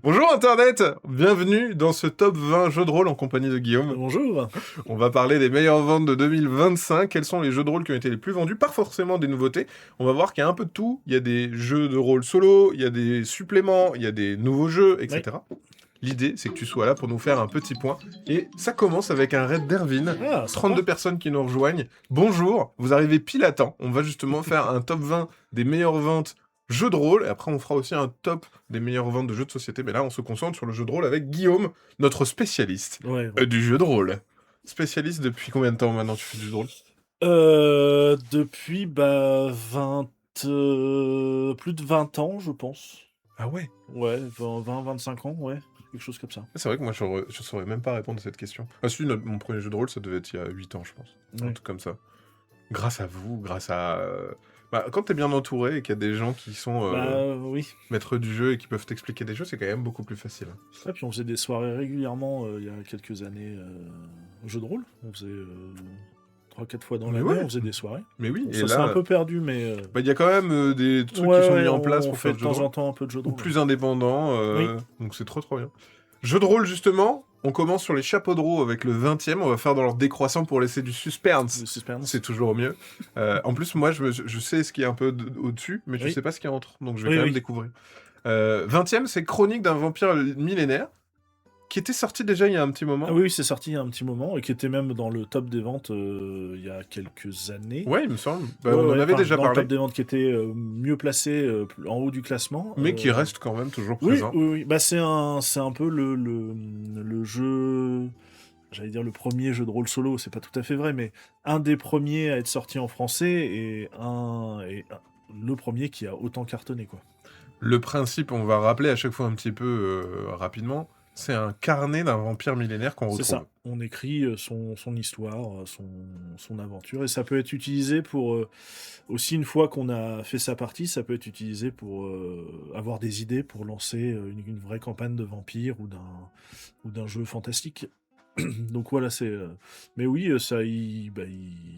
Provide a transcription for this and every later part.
Bonjour Internet, bienvenue dans ce top 20 jeux de rôle en compagnie de Guillaume. Bonjour. On va parler des meilleures ventes de 2025, quels sont les jeux de rôle qui ont été les plus vendus, pas forcément des nouveautés. On va voir qu'il y a un peu de tout, il y a des jeux de rôle solo, il y a des suppléments, il y a des nouveaux jeux, Oui. etc. L'idée, c'est que tu sois là pour nous faire un petit point. Et ça commence avec un raid d'Erwin. Ah, 32 sympa. personnes qui nous rejoignent. Bonjour, vous arrivez pile à temps. On va justement faire un top 20 des meilleures ventes jeux de rôle. Et après, on fera aussi un top des meilleures ventes de jeux de société. Mais là, on se concentre sur le jeu de rôle avec Guillaume, notre spécialiste Ouais, ouais. du jeu de rôle. Spécialiste depuis combien de temps maintenant tu fais du jeu de rôle? Depuis 20, plus de 20 ans, je pense. Ah ouais. Ouais, 25 ans, ouais, quelque chose comme ça. C'est vrai que moi, je saurais même pas répondre à cette question. Ah si, mon premier jeu de rôle, ça devait être il y a 8 ans, je pense. Un Ouais. truc comme ça. Grâce à vous, grâce à... Bah, quand t'es bien entouré et qu'il y a des gens qui sont Oui. maîtres du jeu et qui peuvent t'expliquer des jeux, c'est quand même beaucoup plus facile. Ouais, puis on faisait des soirées régulièrement il y a quelques années au jeu de rôle. On faisait 3-4 fois dans Mais l'année, ouais, on faisait des soirées. mais oui, Bon, et ça s'est un là, peu perdu, mais bah, il y a quand même des trucs qui ouais, sont ouais, mis en place on pour fait faire de du jeu de temps rôle, en temps un peu de jeu de ou rôle. Ouais. plus indépendants, Oui. donc c'est trop trop bien. Jeu de rôle, justement, on commence sur les chapeaux de roue avec le 20e, on va faire dans l'ordre décroissant pour laisser du suspense. Le suspense. C'est toujours mieux. En plus, moi, je sais ce qui est un peu au-dessus, mais je Oui. sais pas ce qu'il y a entre, donc je vais Oui, quand même oui. découvrir. 20e, c'est Chronique d'un vampire millénaire, qui était sorti déjà il y a un petit Ah moment. oui, oui, c'est sorti il y a un petit moment et qui était même dans le top des ventes il y a quelques années. Ouais, il me semble. Bah, Ouais, on en ouais, avait enfin, déjà dans le top parlé, des ventes qui était mieux placé en haut du classement. mais qui reste quand même toujours Oui, présent. oui, oui. Bah, c'est un peu le jeu. J'allais dire le premier jeu de rôle solo, c'est pas tout à fait vrai, mais un des premiers à être sorti en français le premier qui a autant cartonné, quoi. Le principe, on va rappeler à chaque fois un petit peu rapidement, c'est un carnet d'un vampire millénaire qu'on C'est retrouve. ça. On écrit son histoire, son aventure, et ça peut être utilisé pour aussi une fois qu'on a fait sa partie, ça peut être utilisé pour avoir des idées pour lancer une vraie campagne de vampire ou d'un jeu fantastique. Donc voilà, c'est. Mais oui, ça, il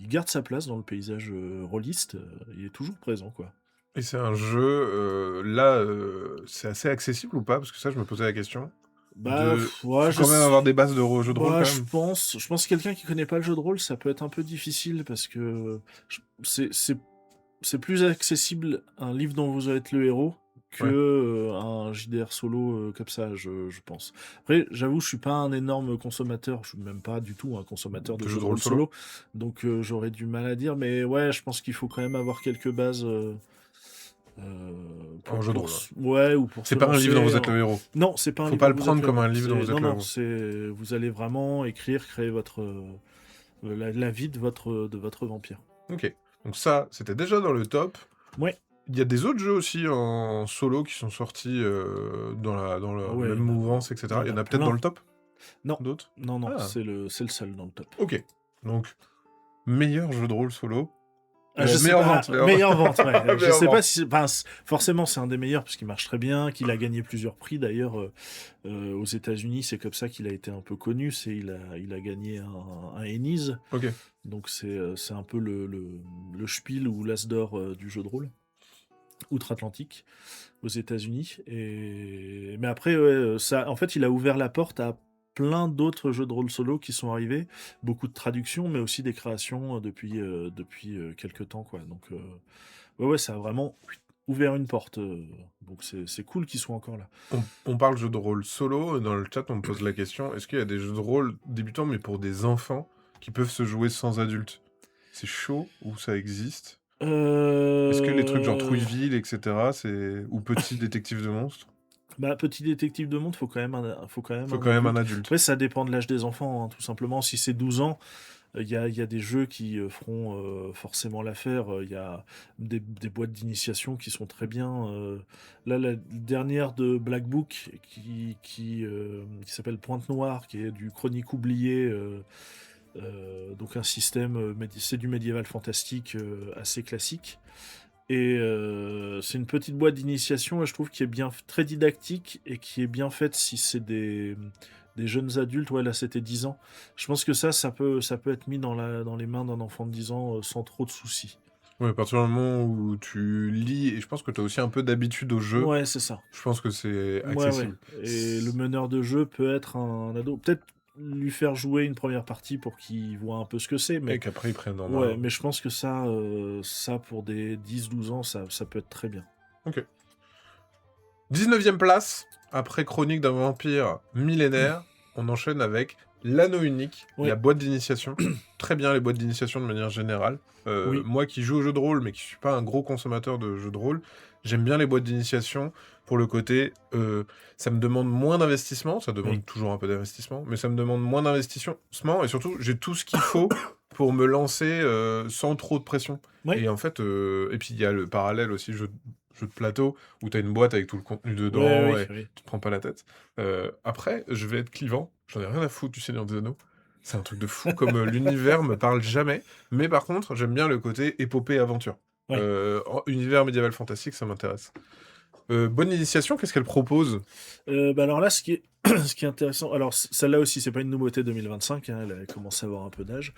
garde sa place dans le paysage rôliste. Il est toujours présent, quoi. Et c'est un jeu, là, c'est assez accessible ou pas? Parce que ça, je me posais la question. Bah, ouais, Faut quand même avoir des bases de jeu de rôle bah, quand je même. pense, je pense que quelqu'un qui connaît pas le jeu de rôle, ça peut être un peu difficile parce que c'est plus accessible un livre dont vous êtes le héros que Ouais. un JDR solo comme ça, je pense. Après, j'avoue, je suis pas un énorme consommateur, je suis même pas du tout un consommateur de De jeu jeux de de rôle rôle solo? solo, donc j'aurais du mal à dire, mais ouais, je pense qu'il faut quand même avoir quelques bases En jeu de rôle, ouais. ouais, ou pour C'est se pas un livre dont lancer. vous êtes le héros. Non, c'est pas un Faut livre pas dont le vous êtes prendre le comme héros. un livre dont vous êtes Non, le non, héros. vous allez vraiment écrire, créer la vie de votre vampire. Ok. Donc ça, c'était déjà dans le top. Ouais. Il y a des autres jeux aussi en solo qui sont sortis dans la Ah ouais, même mouvance, etc. il Il y y en en a a peut-être dans plein. le top, Non, d'autres? non, non, Ah, c'est le seul dans le top. ok. Donc, meilleur jeu de rôle solo. Ah, je sais Meilleure pas, vente, meilleure vente. meilleure vente, ouais. Je Meilleure sais pas vente. si, enfin, forcément c'est un des meilleurs parce qu'il marche très bien, qu'il a gagné plusieurs prix d'ailleurs aux États-Unis, c'est comme ça qu'il a été un peu connu, il a gagné un Ennies, Ok. donc c'est un peu le Spiel ou l'As d'or du jeu de rôle outre-Atlantique aux États-Unis. Mais après, ouais, ça, en fait, il a ouvert la porte à plein d'autres jeux de rôle solo qui sont arrivés, beaucoup de traductions, mais aussi des créations depuis quelques temps, quoi. Donc, ouais, ouais, ça a vraiment ouvert une porte. Donc, c'est cool qu'ils soient encore là. On parle jeu de rôle solo, et dans le chat on me pose la question, est-ce qu'il y a des jeux de rôle débutants mais pour des enfants qui peuvent se jouer sans adultes? C'est chaud ou ça existe? Est-ce que les trucs genre Euh... Trouilleville, etc., ou Petit Détective de monstres, Bah, Petit détective de monde, faut quand même faut un quand même un adulte. adulte? Après, ça dépend de l'âge des enfants, hein, tout simplement. Si c'est 12 ans, il y a des jeux qui feront forcément l'affaire. Il y a des boîtes d'initiation qui sont très bien. Là, la dernière de Black Book qui s'appelle Pointe Noire, qui est du chronique oublié. Donc un système, c'est du médiéval fantastique assez classique. Et c'est une petite boîte d'initiation, et je trouve qui est bien très didactique et qui est bien faite si c'est des jeunes adultes. Ouais, là c'était 10 ans. Je pense que ça peut être mis dans les mains d'un enfant de 10 ans sans trop de soucis. Oui, à partir du moment où tu lis et je pense que tu as aussi un peu d'habitude au jeu, Ouais, c'est ça. je pense que c'est Ouais, ouais. accessible. Et le meneur de jeu peut être un ado. Peut-être lui faire jouer une première partie pour qu'il voit un peu ce que c'est, Et mais qu'après ils prennent en ouais, main. mais je pense que ça pour des 10-12 ans, ça peut être très bien. OK. 19e place, après Chronique d'un vampire millénaire, on enchaîne avec l'anneau unique, la Ouais, boîte d'initiation. Très bien les boîtes d'initiation de manière générale. oui, Moi qui joue au jeu de rôle, mais qui suis pas un gros consommateur de jeux de rôle, j'aime bien les boîtes d'initiation pour le côté, ça me demande moins d'investissement, ça oui. demande toujours un peu d'investissement, mais ça me demande moins d'investissement, et surtout j'ai tout ce qu'il faut pour me lancer sans trop de pression. Ouais, Et en fait, et puis il y a le parallèle aussi jeu de plateau, où tu as une boîte avec tout le contenu ouais, dedans oui, et oui. tu te prends pas la tête. Après, je vais être clivant, j'en ai rien à foutre du Seigneur des Anneaux. C'est un truc de fou, comme l'univers me parle jamais. Mais par contre, j'aime bien le côté épopée aventure. Ouais. Univers médiéval fantastique, ça m'intéresse. Bonne initiation, qu'est-ce qu'elle propose? Bah alors là, ce qui est, ce qui est intéressant, alors celle-là aussi, c'est pas une nouveauté 2025, hein, elle a commencé à avoir un peu d'âge.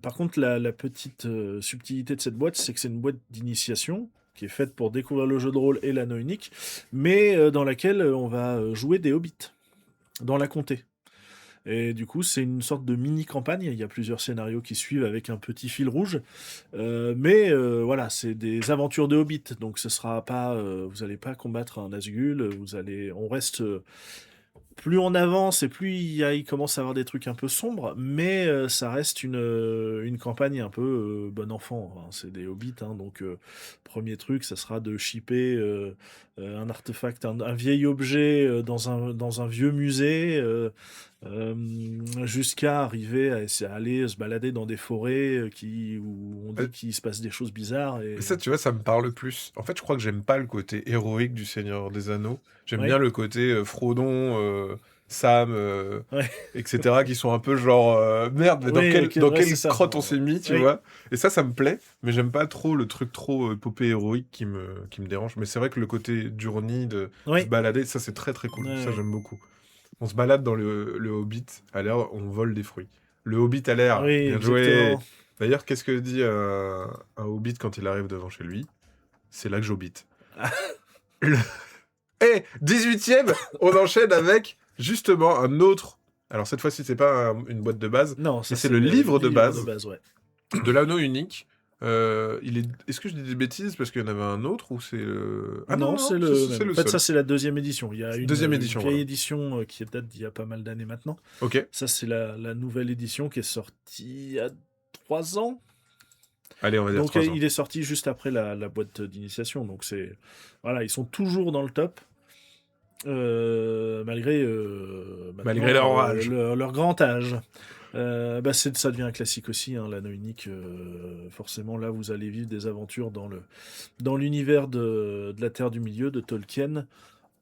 Par contre, la petite subtilité de cette boîte, c'est que c'est une boîte d'initiation qui est faite pour découvrir le jeu de rôle et l'anneau unique, mais dans laquelle on va jouer des hobbits dans la comté. Et du coup, c'est une sorte de mini-campagne. Il y a plusieurs scénarios qui suivent avec un petit fil rouge. Mais voilà, c'est des aventures de hobbits. Donc ce sera pas, vous allez pas combattre un Nazgûl. On reste plus on avance et plus il commence à avoir des trucs un peu sombres, mais ça reste une campagne un peu bon enfant. Enfin, c'est des hobbits, hein, donc premier truc, ça sera de shipper un artefact, un vieil objet dans un vieux musée, jusqu'à arriver à aller se balader dans des forêts où on Euh, dit qu'il se passe des choses bizarres. Mais Et... ça, tu vois, ça me parle plus. En fait, je crois que j'aime pas le côté héroïque du Seigneur des Anneaux. J'aime bien Ouais, le côté Frodon, Sam, ouais, etc., qui sont un peu genre merde, mais oui, dans ouais, c'est quelle ça. crotte on s'est mis, tu Oui, vois. Et ça me plaît, mais j'aime pas trop le truc trop épopée héroïque qui me dérange. Mais c'est vrai que le côté journey, de se oui, balader, ça c'est très très ouais, cool. Ça ouais. j'aime beaucoup. On se balade dans le Hobbit, à l'air, on vole des fruits. Le Hobbit à l'air, Oui, bien joué. exactement. D'ailleurs, qu'est-ce que dit un Hobbit quand il arrive devant chez lui? C'est là que j'habite. Le... Eh, 18e, on enchaîne avec justement un autre. Alors cette fois-ci, c'est pas une boîte de base, Non, mais ça c'est c'est le le livre de livre de base base, ouais. de l'anneau unique. Est-ce que je dis des bêtises parce qu'il y en avait un autre ou c'est Ah non, Non, non, c'est le c'est même. En le fait, ça seul. c'est la deuxième édition. Il y a Deuxième une édition, voilà. vieille édition qui date d'il y a pas mal d'années maintenant. Ok. Ça c'est la nouvelle édition qui est sortie il y a 3 ans. Allez, on va dire Donc 3 ans. il est sorti juste après la boîte d'initiation. Donc c'est voilà, ils sont toujours dans le top. Malgré Malgré maintenant leur rage. leur grand âge. Bah ça devient un classique aussi, hein, l'anneau unique. Forcément, là, vous allez vivre des aventures dans l'univers de la Terre du Milieu de Tolkien.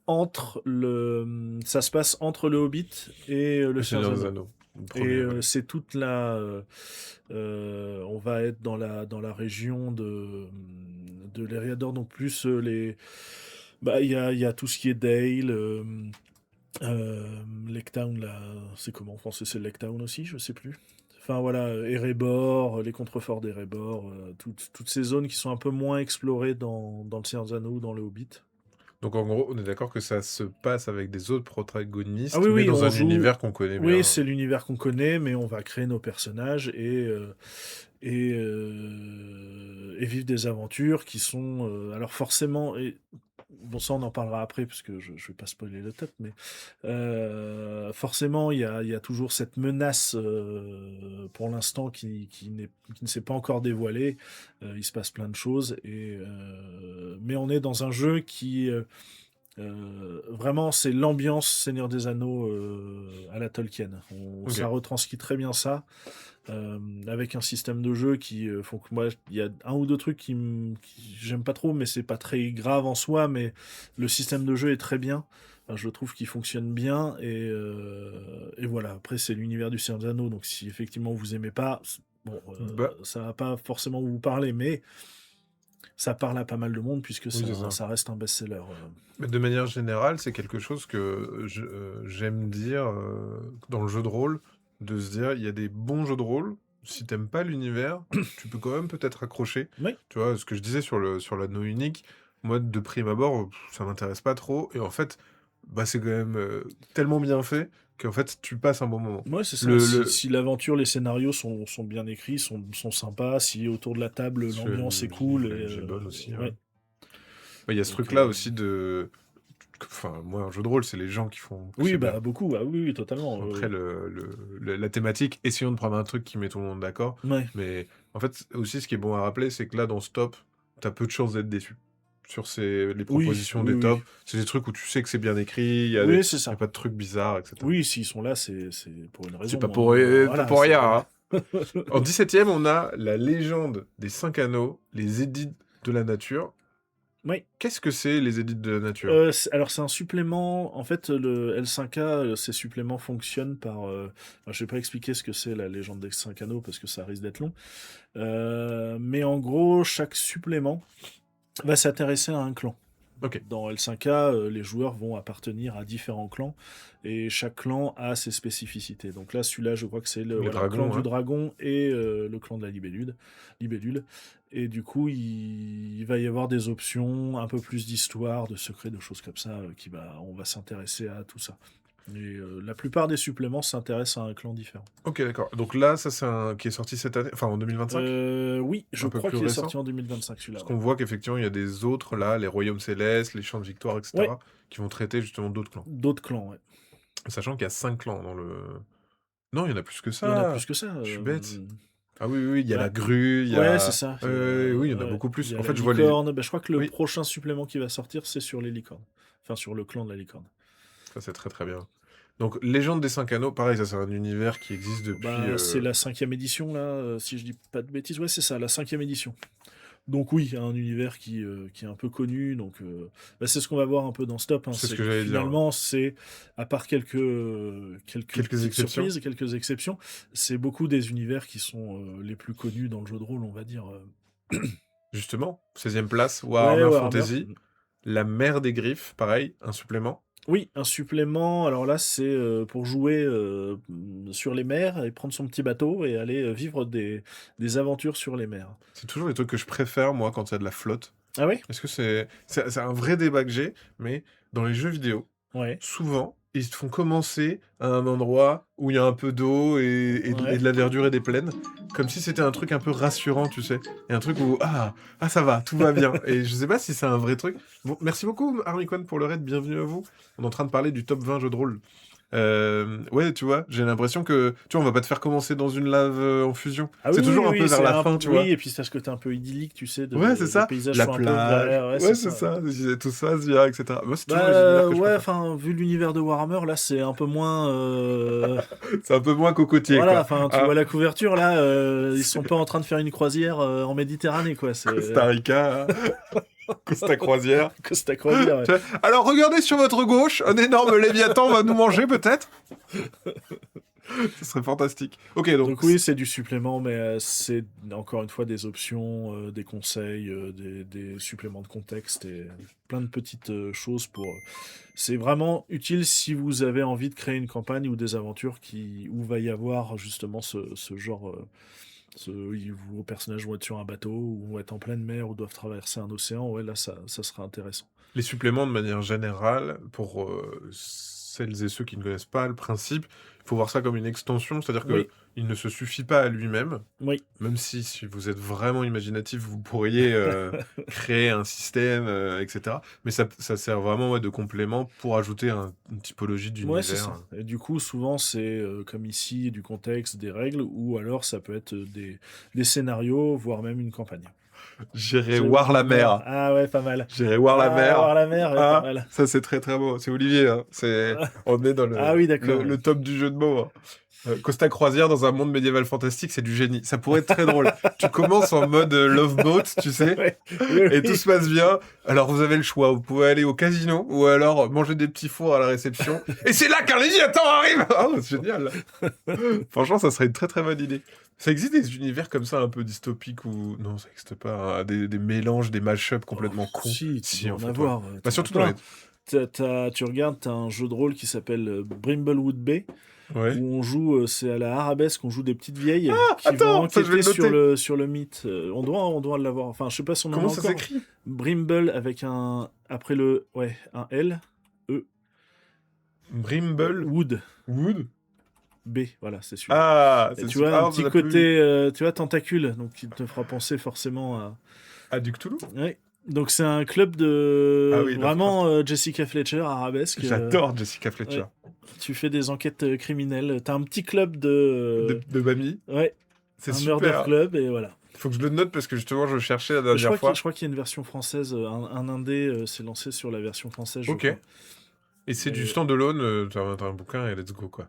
Ça se passe entre le Hobbit et le Le Seigneur des Seigneur des Anneaux. Anneaux. Le Et premier volet. c'est toute on va être dans la région de l'Eriador, donc plus bah, il y a tout ce qui est Dale, Lake Town, là, c'est comment en français? C'est Lake Town aussi, je sais plus. Enfin voilà, Erebor, les contreforts d'Erebor, toutes ces zones qui sont un peu moins explorées dans le Seigneur des Anneaux ou dans le Hobbit. Donc en gros, on est d'accord que ça se passe avec des autres Ah protagonistes, oui, mais oui, dans on un joue. univers qu'on connaît Oui, bien. c'est l'univers qu'on connaît, mais on va créer nos personnages et vivre des aventures qui sont. Alors forcément, bon ça on en parlera après parce que je vais pas spoiler le top, mais forcément il y a toujours cette menace pour l'instant qui ne s'est pas encore dévoilée. Il se passe plein de choses mais on est dans un jeu qui vraiment, c'est l'ambiance Seigneur des Anneaux à la Tolkien. Ça Ok. retranscrit très bien ça, avec un système de jeu qui font que moi, il y a un ou deux trucs qui j'aime pas trop, mais c'est pas très grave en soi. Mais le système de jeu est très bien. Enfin, je trouve qu'il fonctionne bien et voilà. Après, c'est l'univers du Seigneur des Anneaux, donc si effectivement vous aimez pas, bon, Bah, ça va pas forcément vous parler, mais ça parle à pas mal de monde puisque oui, c'est ça. ça reste un best-seller. Mais de manière générale, c'est quelque chose que j'aime dire dans le jeu de rôle, de se dire, il y a des bons jeux de rôle, si t'aimes pas l'univers, tu peux quand même peut-être accrocher. Oui. Tu vois, ce que je disais sur l'anneau unique, moi, de prime abord, ça m'intéresse pas trop. Et en fait, bah, c'est quand même tellement bien fait qu'en fait, tu passes un bon moment. Ouais, c'est ça. Le, Si, le... si l'aventure, les scénarios sont bien écrits, sont sympas, si autour de la table, l'ambiance est cool. Et, J'ai bonne aussi. ouais. Ouais, il y a ce Donc, truc-là aussi de... Enfin, moi, un jeu de rôle, c'est les gens qui font que oui, c'est bien. bah beaucoup. Ah oui, oui, totalement. Après, la thématique, essayons de prendre un truc qui met tout le monde d'accord. Ouais. Mais en fait, aussi, ce qui est bon à rappeler, c'est que là, dans ce top, t'as peu de chances d'être déçu. Sur les Oui, propositions oui, des oui. tops, c'est des trucs où tu sais que c'est bien écrit, Oui, c'est y a ça. pas de trucs bizarres, etc. Oui, s'ils sont là, c'est pour une C'est raison. pas Hein. pas Voilà, pour c'est... rien, hein. En 17e, on a la légende des 5 anneaux, les édits de la nature. Oui. Qu'est-ce que c'est, les édits de la nature? Alors, c'est un supplément. En fait, le L5K, ces suppléments fonctionnent par. Je vais pas expliquer ce que c'est la légende des 5 anneaux parce que ça risque d'être long. Mais en gros, chaque supplément va s'intéresser à un clan. Ok. Dans L5K, les joueurs vont appartenir à différents clans et chaque clan a ses spécificités. Donc là, celui-là, je crois que c'est le Les clan dragons, du hein. dragon et le clan de la libellule. Et du coup, il va y avoir des options, un peu plus d'histoire, de secrets, de choses comme ça, on va s'intéresser à tout ça. Et la plupart des suppléments s'intéressent à un clan différent. Ok, d'accord. Donc là, ça, c'est un qui est sorti cette année, enfin en 2025? Oui, je Un peu crois plus qu'il est récent? sorti en 2025 celui-là. Parce Ouais. qu'on voit qu'effectivement, il y a des autres, là, les royaumes célestes, les champs de victoire, Ouais, etc., qui vont traiter justement d'autres clans. d'autres clans, ouais. Sachant qu'il y a 5 clans dans le... Non, il y en a plus que Il y en a ça. plus que ça. Je suis bête. Ah oui, oui, oui, il y a la Bah, grue, il y ouais, c'est a... ça. oui, il y en a Ouais, beaucoup il plus. y a En la fait, je vois les... licorne. Bah, je crois que le Oui, prochain supplément qui va sortir, c'est sur les licornes. Enfin, sur le clan de la licorne. ça c'est très très bien. Donc, Légende des 5 anneaux, pareil, ça c'est un univers qui existe depuis... Bah, c'est la 5e édition, là, si je dis pas de bêtises. Ouais, c'est ça, la 5e édition. Donc oui, il y a un univers qui est un peu connu. Donc bah, c'est ce qu'on va voir un peu dans Stop. Hein, C'est ce c'est que que j'allais dire. finalement, c'est, à part quelques Quelques petites exceptions. surprises, quelques exceptions, c'est beaucoup des univers qui sont les plus connus dans le jeu de rôle, on va dire. Justement, 16e place, Ouais, Warhammer Warhammer. Fantasy. La mer des griffes, pareil, un supplément. Oui, un supplément. Alors là, c'est pour jouer sur les mers et prendre son petit bateau et aller vivre des aventures sur les mers. C'est toujours les trucs que je préfère, moi, quand il y a de la flotte. Ah oui? Est-ce que c'est un vrai débat que j'ai, mais dans les jeux vidéo, Ouais. souvent, ils te font commencer à un endroit où il y a un peu d'eau et Ouais. de la verdure et des plaines, comme si c'était un truc un peu rassurant, tu sais. Et un truc où, ça va, tout va bien. Et je sais pas si c'est un vrai truc. Bon, merci beaucoup, Harmicon, pour le raid, bienvenue à vous. On est en train de parler du top 20 jeux de rôle. Ouais, tu vois, j'ai l'impression que, tu vois, on va pas te faire commencer dans une lave en fusion. Ah oui, C'est oui, toujours un peu oui, vers la fin, tu vois. oui, et puis c'est ce côté un peu idyllique, tu sais, Ouais, c'est les ça. paysages La sont un peu plage. verts, ouais, Ouais, c'est c'est ça. ça. Tout ça se vient, etc. Moi, c'est toujours les univers Bah que je ouais, préfère. enfin, vu l'univers de Warhammer, là, c'est un peu moins... C'est un peu moins cocotier, Voilà, quoi. enfin, tu Ah, vois la couverture, là, ils sont c'est pas en train de faire une croisière en Méditerranée, quoi, c'est... Costa Rica, Costa Croisière. Costa Croisière, ouais. Alors, regardez sur votre gauche, un énorme léviathan va nous manger, peut-être. Ce serait fantastique. Ok, donc, Donc oui, c'est du supplément, mais c'est encore une fois des options, des conseils, des suppléments de contexte et plein de petites choses pour... C'est vraiment utile si vous avez envie de créer une campagne ou des aventures où va y avoir justement ce genre... vos personnages vont être sur un bateau, ou vont être en pleine mer, ou doivent traverser un océan. Ouais, là, ça sera intéressant. les suppléments, de manière générale, pour celles et ceux qui ne connaissent pas le principe, il faut voir ça comme une extension, c'est-à-dire que Oui, il ne se suffit pas à lui-même. oui, Même si vous êtes vraiment imaginatif, vous pourriez créer un système, etc. Mais ça sert vraiment de complément pour ajouter une typologie ouais, c'est d'univers. ça. Et du coup, souvent, c'est comme ici, du contexte, des règles, ou alors ça peut être des scénarios, voire même une campagne. J'irai C'est voir la Warhammer. mer. Ah ouais, pas mal. J'irai voir la Ah, mer. voir la mer, ouais, pas Ah, mal. ça c'est très très beau. C'est Olivier, hein. On est dans Ah oui, d'accord. le top du jeu de mots, hein. Costa Croisière dans un monde médiéval fantastique, c'est du génie. Ça pourrait être très drôle. Tu commences en mode Love Boat, tu sais, Ouais, oui, et tout oui. se passe bien. Alors vous avez le choix. Vous pouvez aller au casino ou alors manger des petits fours à la réception. Et c'est là qu'un léviathan arrive. Oh, c'est génial. Franchement, ça serait une très très bonne idée. Ça existe des univers comme ça un peu dystopiques ou non, ça n'existe pas, hein. Des mélanges, des mash-ups Oh, complètement cons. si, tu Si, dois en en fait, ouais. avoir. Bah, T'en as surtout dans les plein. Tu regardes, t'as un jeu de rôle qui s'appelle Brimblewood Bay, Ouais. où on joue, c'est à la arabesque, on joue des petites vieilles qui attends, vont ça, je vais enquêter le noter. sur le mythe. On doit l'avoir. Enfin, je sais pas si on en a Comment ça encore. s'écrit? Brimble avec un après le ouais un L E Brimble Wood Wood. B. Voilà, c'est celui-là. Ah, Et c'est tu super. vois un Ah, on petit en a plus. côté, tu vois tentacule, donc qui te fera penser forcément à. Ah, du Cthulhu? Ouais. Donc c'est un club Ah de oui, Lovecraft. vraiment Jessica Fletcher arabesque. J'adore Jessica Fletcher. Ouais. Tu fais des enquêtes criminelles. T'as un petit club De Bami. ouais, C'est un murder super. club et voilà. Faut que je le note parce que justement, je cherchais la Mais dernière fois. je crois qu'il y a une version française, un indé s'est lancé sur la version française, je Ok. crois. Et c'est du Et- standalone, t'as un bouquin et let's go, quoi.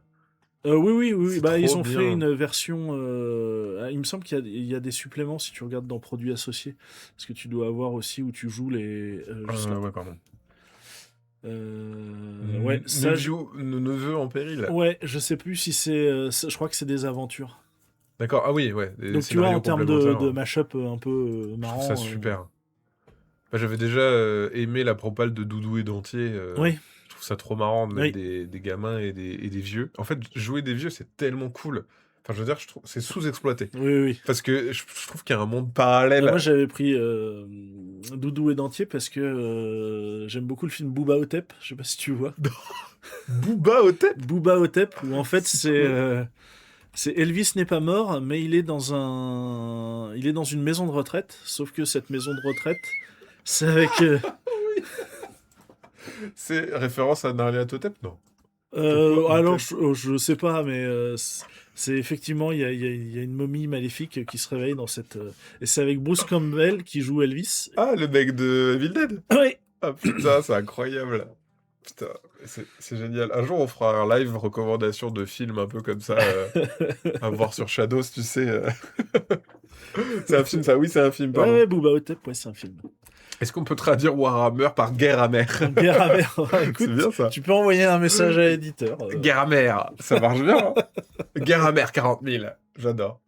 oui. C'est Bah, ils trop ont fait bien. une version. Il me semble il y a des suppléments si tu regardes dans produits associés. Parce que tu dois avoir aussi où tu joues les. Juste là. Ouais, pardon. Ouais, ça. Nos neveux en péril. Ouais, je sais plus si c'est. Je crois que c'est des aventures. D'accord, ah oui, ouais, des Donc tu vois, scénarios en termes complémentaires. de mashup un peu Je trouve marrant. ça super. Bah, j'avais déjà aimé la propale de Doudou et Dentier. Oui, Je trouve ça trop marrant de mettre oui. des gamins et des vieux. En fait, jouer des vieux, c'est tellement cool. Enfin, je veux dire, je trouve c'est sous-exploité. Oui. Parce que je trouve qu'il y a un monde Moi, parallèle. j'avais pris Doudou et Dentier parce que j'aime beaucoup le film Booba Hotep. Je sais pas si tu vois. Booba au tête. Booba Hotep, où en fait C'est quoi? c'est Elvis n'est pas mort, mais il est dans une maison de retraite. Sauf que cette maison de retraite, c'est avec C'est référence à Narnia-Totep, non? Pourquoi alors Hotep? je sais pas, mais c'est effectivement il y a une momie maléfique qui se réveille dans cette et c'est avec Bruce Campbell qui joue Elvis. Ah, le mec de Evil Dead? Oui. Ah putain, c'est incroyable. Putain, c'est génial. Un jour, on fera un live recommandation de films un peu comme ça, à voir sur Shadows, tu sais. C'est un film, ça? Oui, c'est un film, pardon. Ouais, Booba Hotep, ouais, c'est un film. Est-ce qu'on peut traduire Warhammer par guerre amère? Guerre amère. C'est Écoute, bien ça. tu peux envoyer un message à l'éditeur. Guerre amère, ça marche bien, hein. Guerre amère 40 000, j'adore.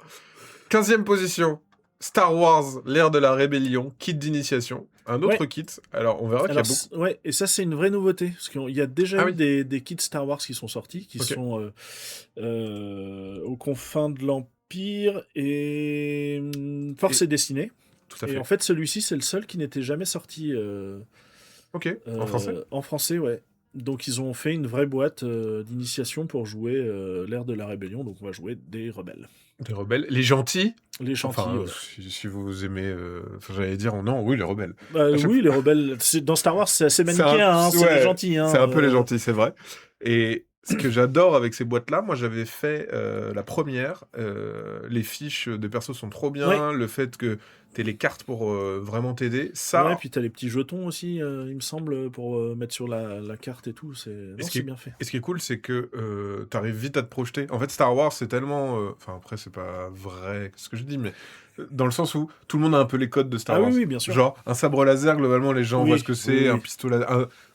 15e position, Star Wars, l'ère de la rébellion, kit d'initiation. Un autre Ouais. kit. Alors, on verra qu'il y a Alors, beaucoup. ouais, et ça, c'est une vraie nouveauté. Parce qu'il y a déjà Ah eu oui, des kits Star Wars qui sont sortis, qui ok, sont aux confins de l'Empire et Force et, et Destinée. tout à Et en fait. fait, celui-ci, c'est le seul qui n'était jamais sorti Ok, en français? en français, ouais. Donc, ils ont fait une vraie boîte d'initiation pour jouer l'ère de la rébellion. Donc, on va jouer des rebelles. Des rebelles. Les gentils. Les Enfin, gentils, voilà. si vous aimez... enfin, j'allais dire, non, oui, les rebelles. Bah, À chaque oui, les rebelles. Dans Star Wars, c'est assez C'est manichéen, hein, c'est les ouais, gentils. Hein, c'est un peu les gentils, c'est vrai. Et ce que j'adore avec ces boîtes-là, moi j'avais fait la première. Les fiches des persos sont trop bien. Ouais. Le fait que tu aies les cartes pour vraiment t'aider. Ouais, Ça, puis t'as les petits jetons aussi, il me semble, pour mettre sur la carte et tout. Non, ce qui c'est est, bien fait. et ce qui est cool, c'est que t'arrives vite à te projeter. En fait, Star Wars, c'est tellement. Enfin, après, c'est pas vrai ce que je dis, mais dans le sens où tout le monde a un peu les codes de Star Ah Wars. oui, bien sûr. Genre, un sabre laser, globalement, les gens voient ce Oui, que c'est. Un oui. pistolet.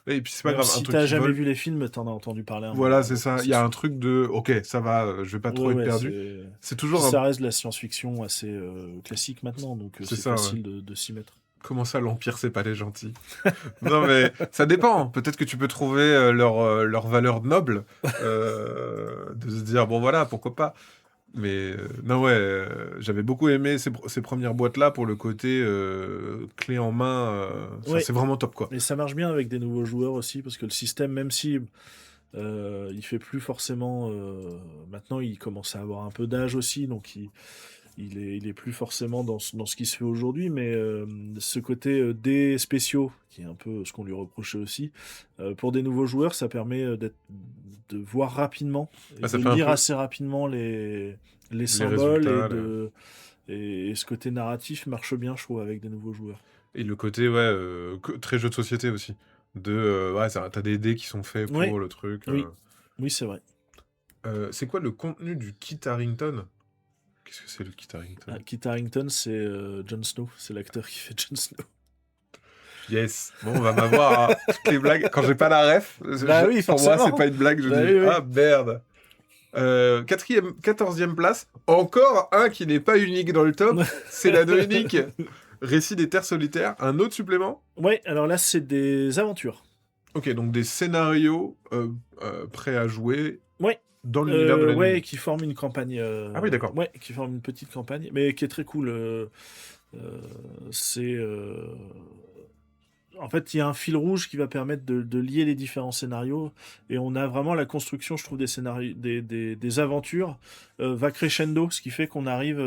Et puis, c'est pas Même grave, un si truc t'as qui jamais vole. vu les films, t'en as entendu parler un Voilà, moment. c'est Donc, ça. Il c'est y a un sûr. truc de ok, ça va, je vais pas trop être Ouais, perdu. C'est toujours un. ça reste de la science-fiction assez classique maintenant, donc C'est c'est ça, ouais. facile de s'y mettre. Comment ça, l'Empire, c'est pas les gentils? Non, mais ça dépend. Peut-être que tu peux trouver leur valeur noble, de se dire, bon, voilà, pourquoi pas. Mais non, ouais, j'avais beaucoup aimé ces premières boîtes-là pour le côté clé en main. Ça, Ouais, c'est vraiment top, quoi. et ça marche bien avec des nouveaux joueurs aussi, parce que le système, même si il fait plus forcément. Maintenant, il commence à avoir un peu d'âge aussi, donc il est plus forcément dans ce qui se fait aujourd'hui, mais ce côté dés spéciaux, qui est un peu ce qu'on lui reprochait aussi, pour des nouveaux joueurs, ça permet de voir rapidement et Ah, ça de fait un lire peu assez rapidement les les symboles résultats. et ce côté narratif marche bien, je trouve, avec des nouveaux joueurs. Et le côté, ouais, très jeu de société aussi. Ouais, t'as des dés qui sont faits Oui, pour le truc. oui, oui, c'est vrai. C'est quoi le contenu du kit Harrington? Qu'est-ce que c'est le kit Harrington? Kit Harington, c'est Jon Snow, c'est l'acteur qui fait Jon Snow. Yes. Bon, on va m'avoir toutes les blagues. Quand j'ai pas la ref, Bah oui, pour moi, forcément. c'est pas une blague. Je Bah dis, oui, oui. ah merde. 14e place. Encore un qui n'est pas unique dans le top. C'est l'anneau unique. Récit des terres solitaires. Un autre supplément. Ouais, alors là, c'est des aventures. Ok, donc des scénarios prêts à jouer Ouais. dans l'univers de la Ouais, nuit. qui forment une campagne. Ah oui, d'accord. Ouais, qui forment une petite campagne, mais qui est très cool. C'est. En fait, il y a un fil rouge qui va permettre de lier les différents scénarios, et on a vraiment la construction, je trouve, des scénarios, des aventures va crescendo, ce qui fait qu'on arrive.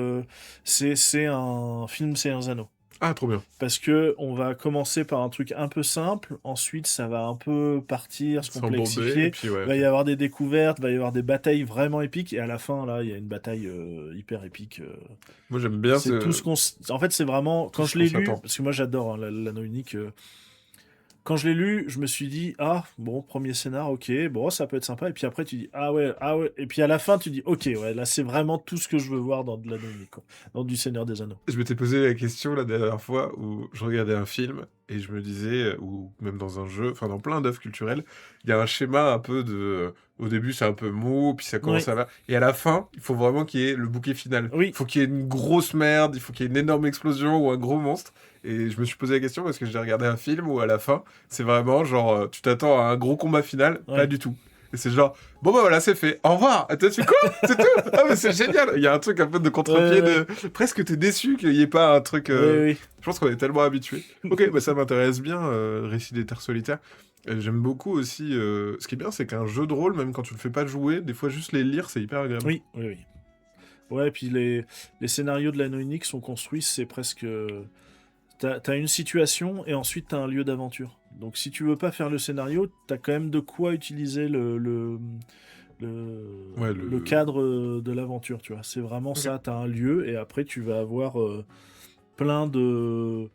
C'est un film Seigneur des Anneaux. Ah, trop bien. Parce que on va commencer par un truc un peu simple, ensuite ça va un peu partir, se S'embourber, et complexifier, puis ouais, va ok. y avoir des découvertes, va y avoir des batailles vraiment épiques, et à la fin, là, il y a une bataille hyper épique. Moi, j'aime bien C'est tout ce qu'on... En fait, c'est vraiment... tout Quand ce je qu'on l'ai lu, s'attend. parce que moi j'adore hein, l'anneau unique, quand je l'ai lu, je me suis dit, ah, bon, premier scénar, ok, bon, ça peut être sympa, et puis après tu dis, ah ouais, et puis à la fin tu dis, ok, ouais, là c'est vraiment tout ce que je veux voir dans de l'anneau unique, quoi, dans du Seigneur des Anneaux. Je m'étais posé la question la dernière fois où je regardais un film et je me disais, ou même dans un jeu, enfin dans plein d'œuvres culturelles, il y a un schéma un peu de... Au début, c'est un peu mou, puis ça commence Oui, à... Et à la fin, il faut vraiment qu'il y ait le bouquet final. Il oui, faut qu'il y ait une grosse merde, il faut qu'il y ait une énorme explosion ou un gros monstre. Et je me suis posé la question parce que j'ai regardé un film où à la fin, c'est vraiment genre, tu t'attends à un gros combat final, pas ouais. du tout. Et c'est genre, bon bah voilà, c'est fait, au revoir. Et toi, tu fais quoi? C'est tout? Ah mais c'est génial. Il y a un truc un peu de Ouais, contre-pied ouais, de... Presque t'es déçu qu'il n'y ait pas un truc... ouais, oui. Je pense qu'on est tellement habitués. Ok, bah ça m'intéresse bien, Récit des Terres Solitaires. J'aime beaucoup aussi... Ce qui est bien, c'est qu'un jeu de rôle, même quand tu le fais pas jouer, des fois juste les lire, c'est hyper agréable. Oui, oui, oui. Ouais, puis les scénarios de l'anneau unique sont construits, c'est presque... T'as une situation et ensuite t'as un lieu d'aventure. Donc si tu veux pas faire le scénario, t'as quand même de quoi utiliser Ouais, le le... cadre de l'aventure, tu vois. C'est vraiment Ok. ça, t'as un lieu et après tu vas avoir plein de...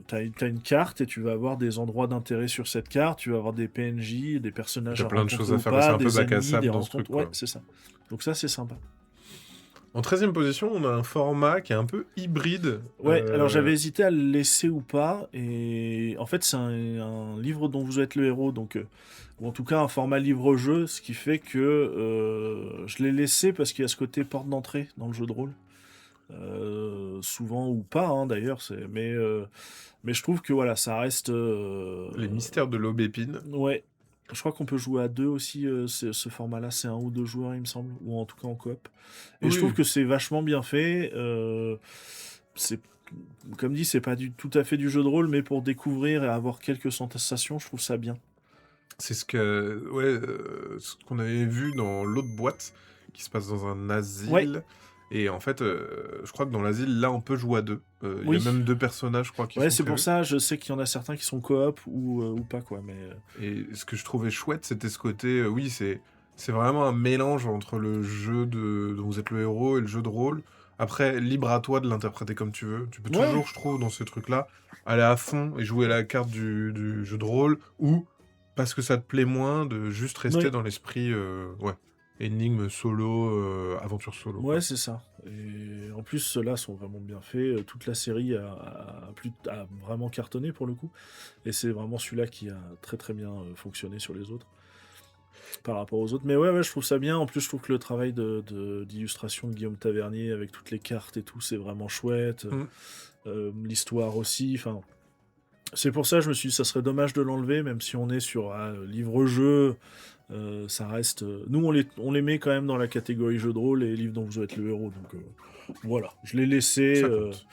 T'as une carte et tu vas avoir des endroits d'intérêt sur cette carte, tu vas avoir des PNJ, des personnages T'as à plein de choses rencontrer à ou faire, c'est pas, un peu des bac à ennemis, des sable dans ce truc, rencontres. Ouais, quoi. c'est ça. Donc ça, c'est sympa. En 13e position, on a un format qui est un peu hybride. Ouais, alors j'avais hésité à le laisser ou pas, et en fait c'est un livre dont vous êtes le héros, donc ou en tout cas un format livre-jeu, ce qui fait que je l'ai laissé parce qu'il y a ce côté porte d'entrée dans le jeu de rôle. Souvent ou pas hein, d'ailleurs, mais je trouve que voilà, ça reste Les mystères de l'aubépine. ouais. Je crois qu'on peut jouer à deux aussi, ce format-là, c'est un ou deux joueurs, il me semble, ou en tout cas en coop. Et je trouve Oui, que c'est vachement bien fait. C'est, comme dit, c'est pas tout à fait du jeu de rôle, mais pour découvrir et avoir quelques sensations, je trouve ça bien. c'est ce qu'on avait vu dans l'autre boîte, qui se passe dans un Ouais, asile. Et en fait, je crois que dans l'asile, là, on peut jouer à deux. Il y a oui. même deux personnages, je crois, qui Ouais, sont c'est pour prévus. ça, je sais qu'il y en a certains qui sont coop ou pas, quoi. Mais Et ce que je trouvais chouette, c'était ce côté, oui, c'est vraiment un mélange entre le jeu dont vous êtes le héros et le jeu de rôle. Après, libre à toi de l'interpréter comme tu veux. Tu peux ouais, toujours, je trouve, dans ce truc-là, aller à fond et jouer la carte du jeu de rôle, ou, parce que ça te plaît moins, de juste rester ouais, dans l'esprit, ouais, énigme solo, aventure solo, ouais, quoi. c'est ça. Et en plus, ceux-là sont vraiment bien faits. Toute la série a vraiment cartonné pour le coup. Et c'est vraiment celui-là qui a très très bien fonctionné sur les autres. Par rapport aux autres. Mais ouais, je trouve ça bien. En plus, je trouve que le travail d'illustration de Guillaume Tavernier avec toutes les cartes et tout, c'est vraiment chouette. Mm. L'histoire aussi. Enfin, c'est pour ça que je me suis dit, ça serait dommage de l'enlever, même si on est sur livre-jeu. Ça reste. Nous, on les met quand même dans la catégorie jeu de rôle et livre dont vous êtes le héros. Donc voilà, je l'ai laissé. Ça compte.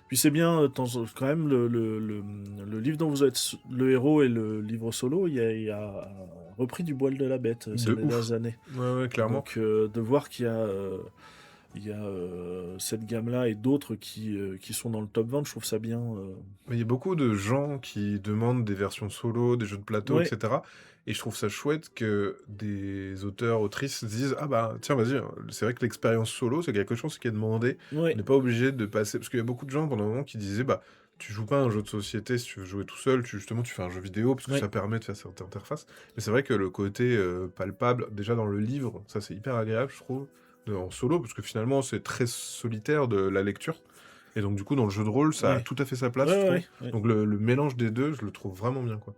Puis c'est bien, quand même, le livre dont vous êtes le héros et le livre solo, il y a repris du poil de la bête ces De dernières ouf. années. Ouais, clairement. Donc de voir qu'il y a cette gamme-là et d'autres qui sont dans le top 20, je trouve ça bien. Il y a beaucoup de gens qui demandent des versions solo, des jeux de plateau, Ouais, etc. Et je trouve ça chouette que des auteurs, autrices se disent: ah bah tiens, vas-y, hein, c'est vrai que l'expérience solo, c'est quelque chose qui est demandé. On ouais, n'est pas obligé de passer. Parce qu'il y a beaucoup de gens pendant un moment qui disaient: bah, tu joues pas à un jeu de société si tu veux jouer tout seul, justement, tu fais un jeu vidéo parce que ouais, ça permet de faire cette interface. Mais c'est vrai que le côté palpable, déjà dans le livre, ça c'est hyper agréable, je trouve, en solo, parce que finalement, c'est très solitaire de la lecture. Et donc, du coup, dans le jeu de rôle, ça a ouais, tout à fait sa place, je ouais, trouve. ouais, ouais. Donc, le mélange des deux, je le trouve vraiment bien, quoi.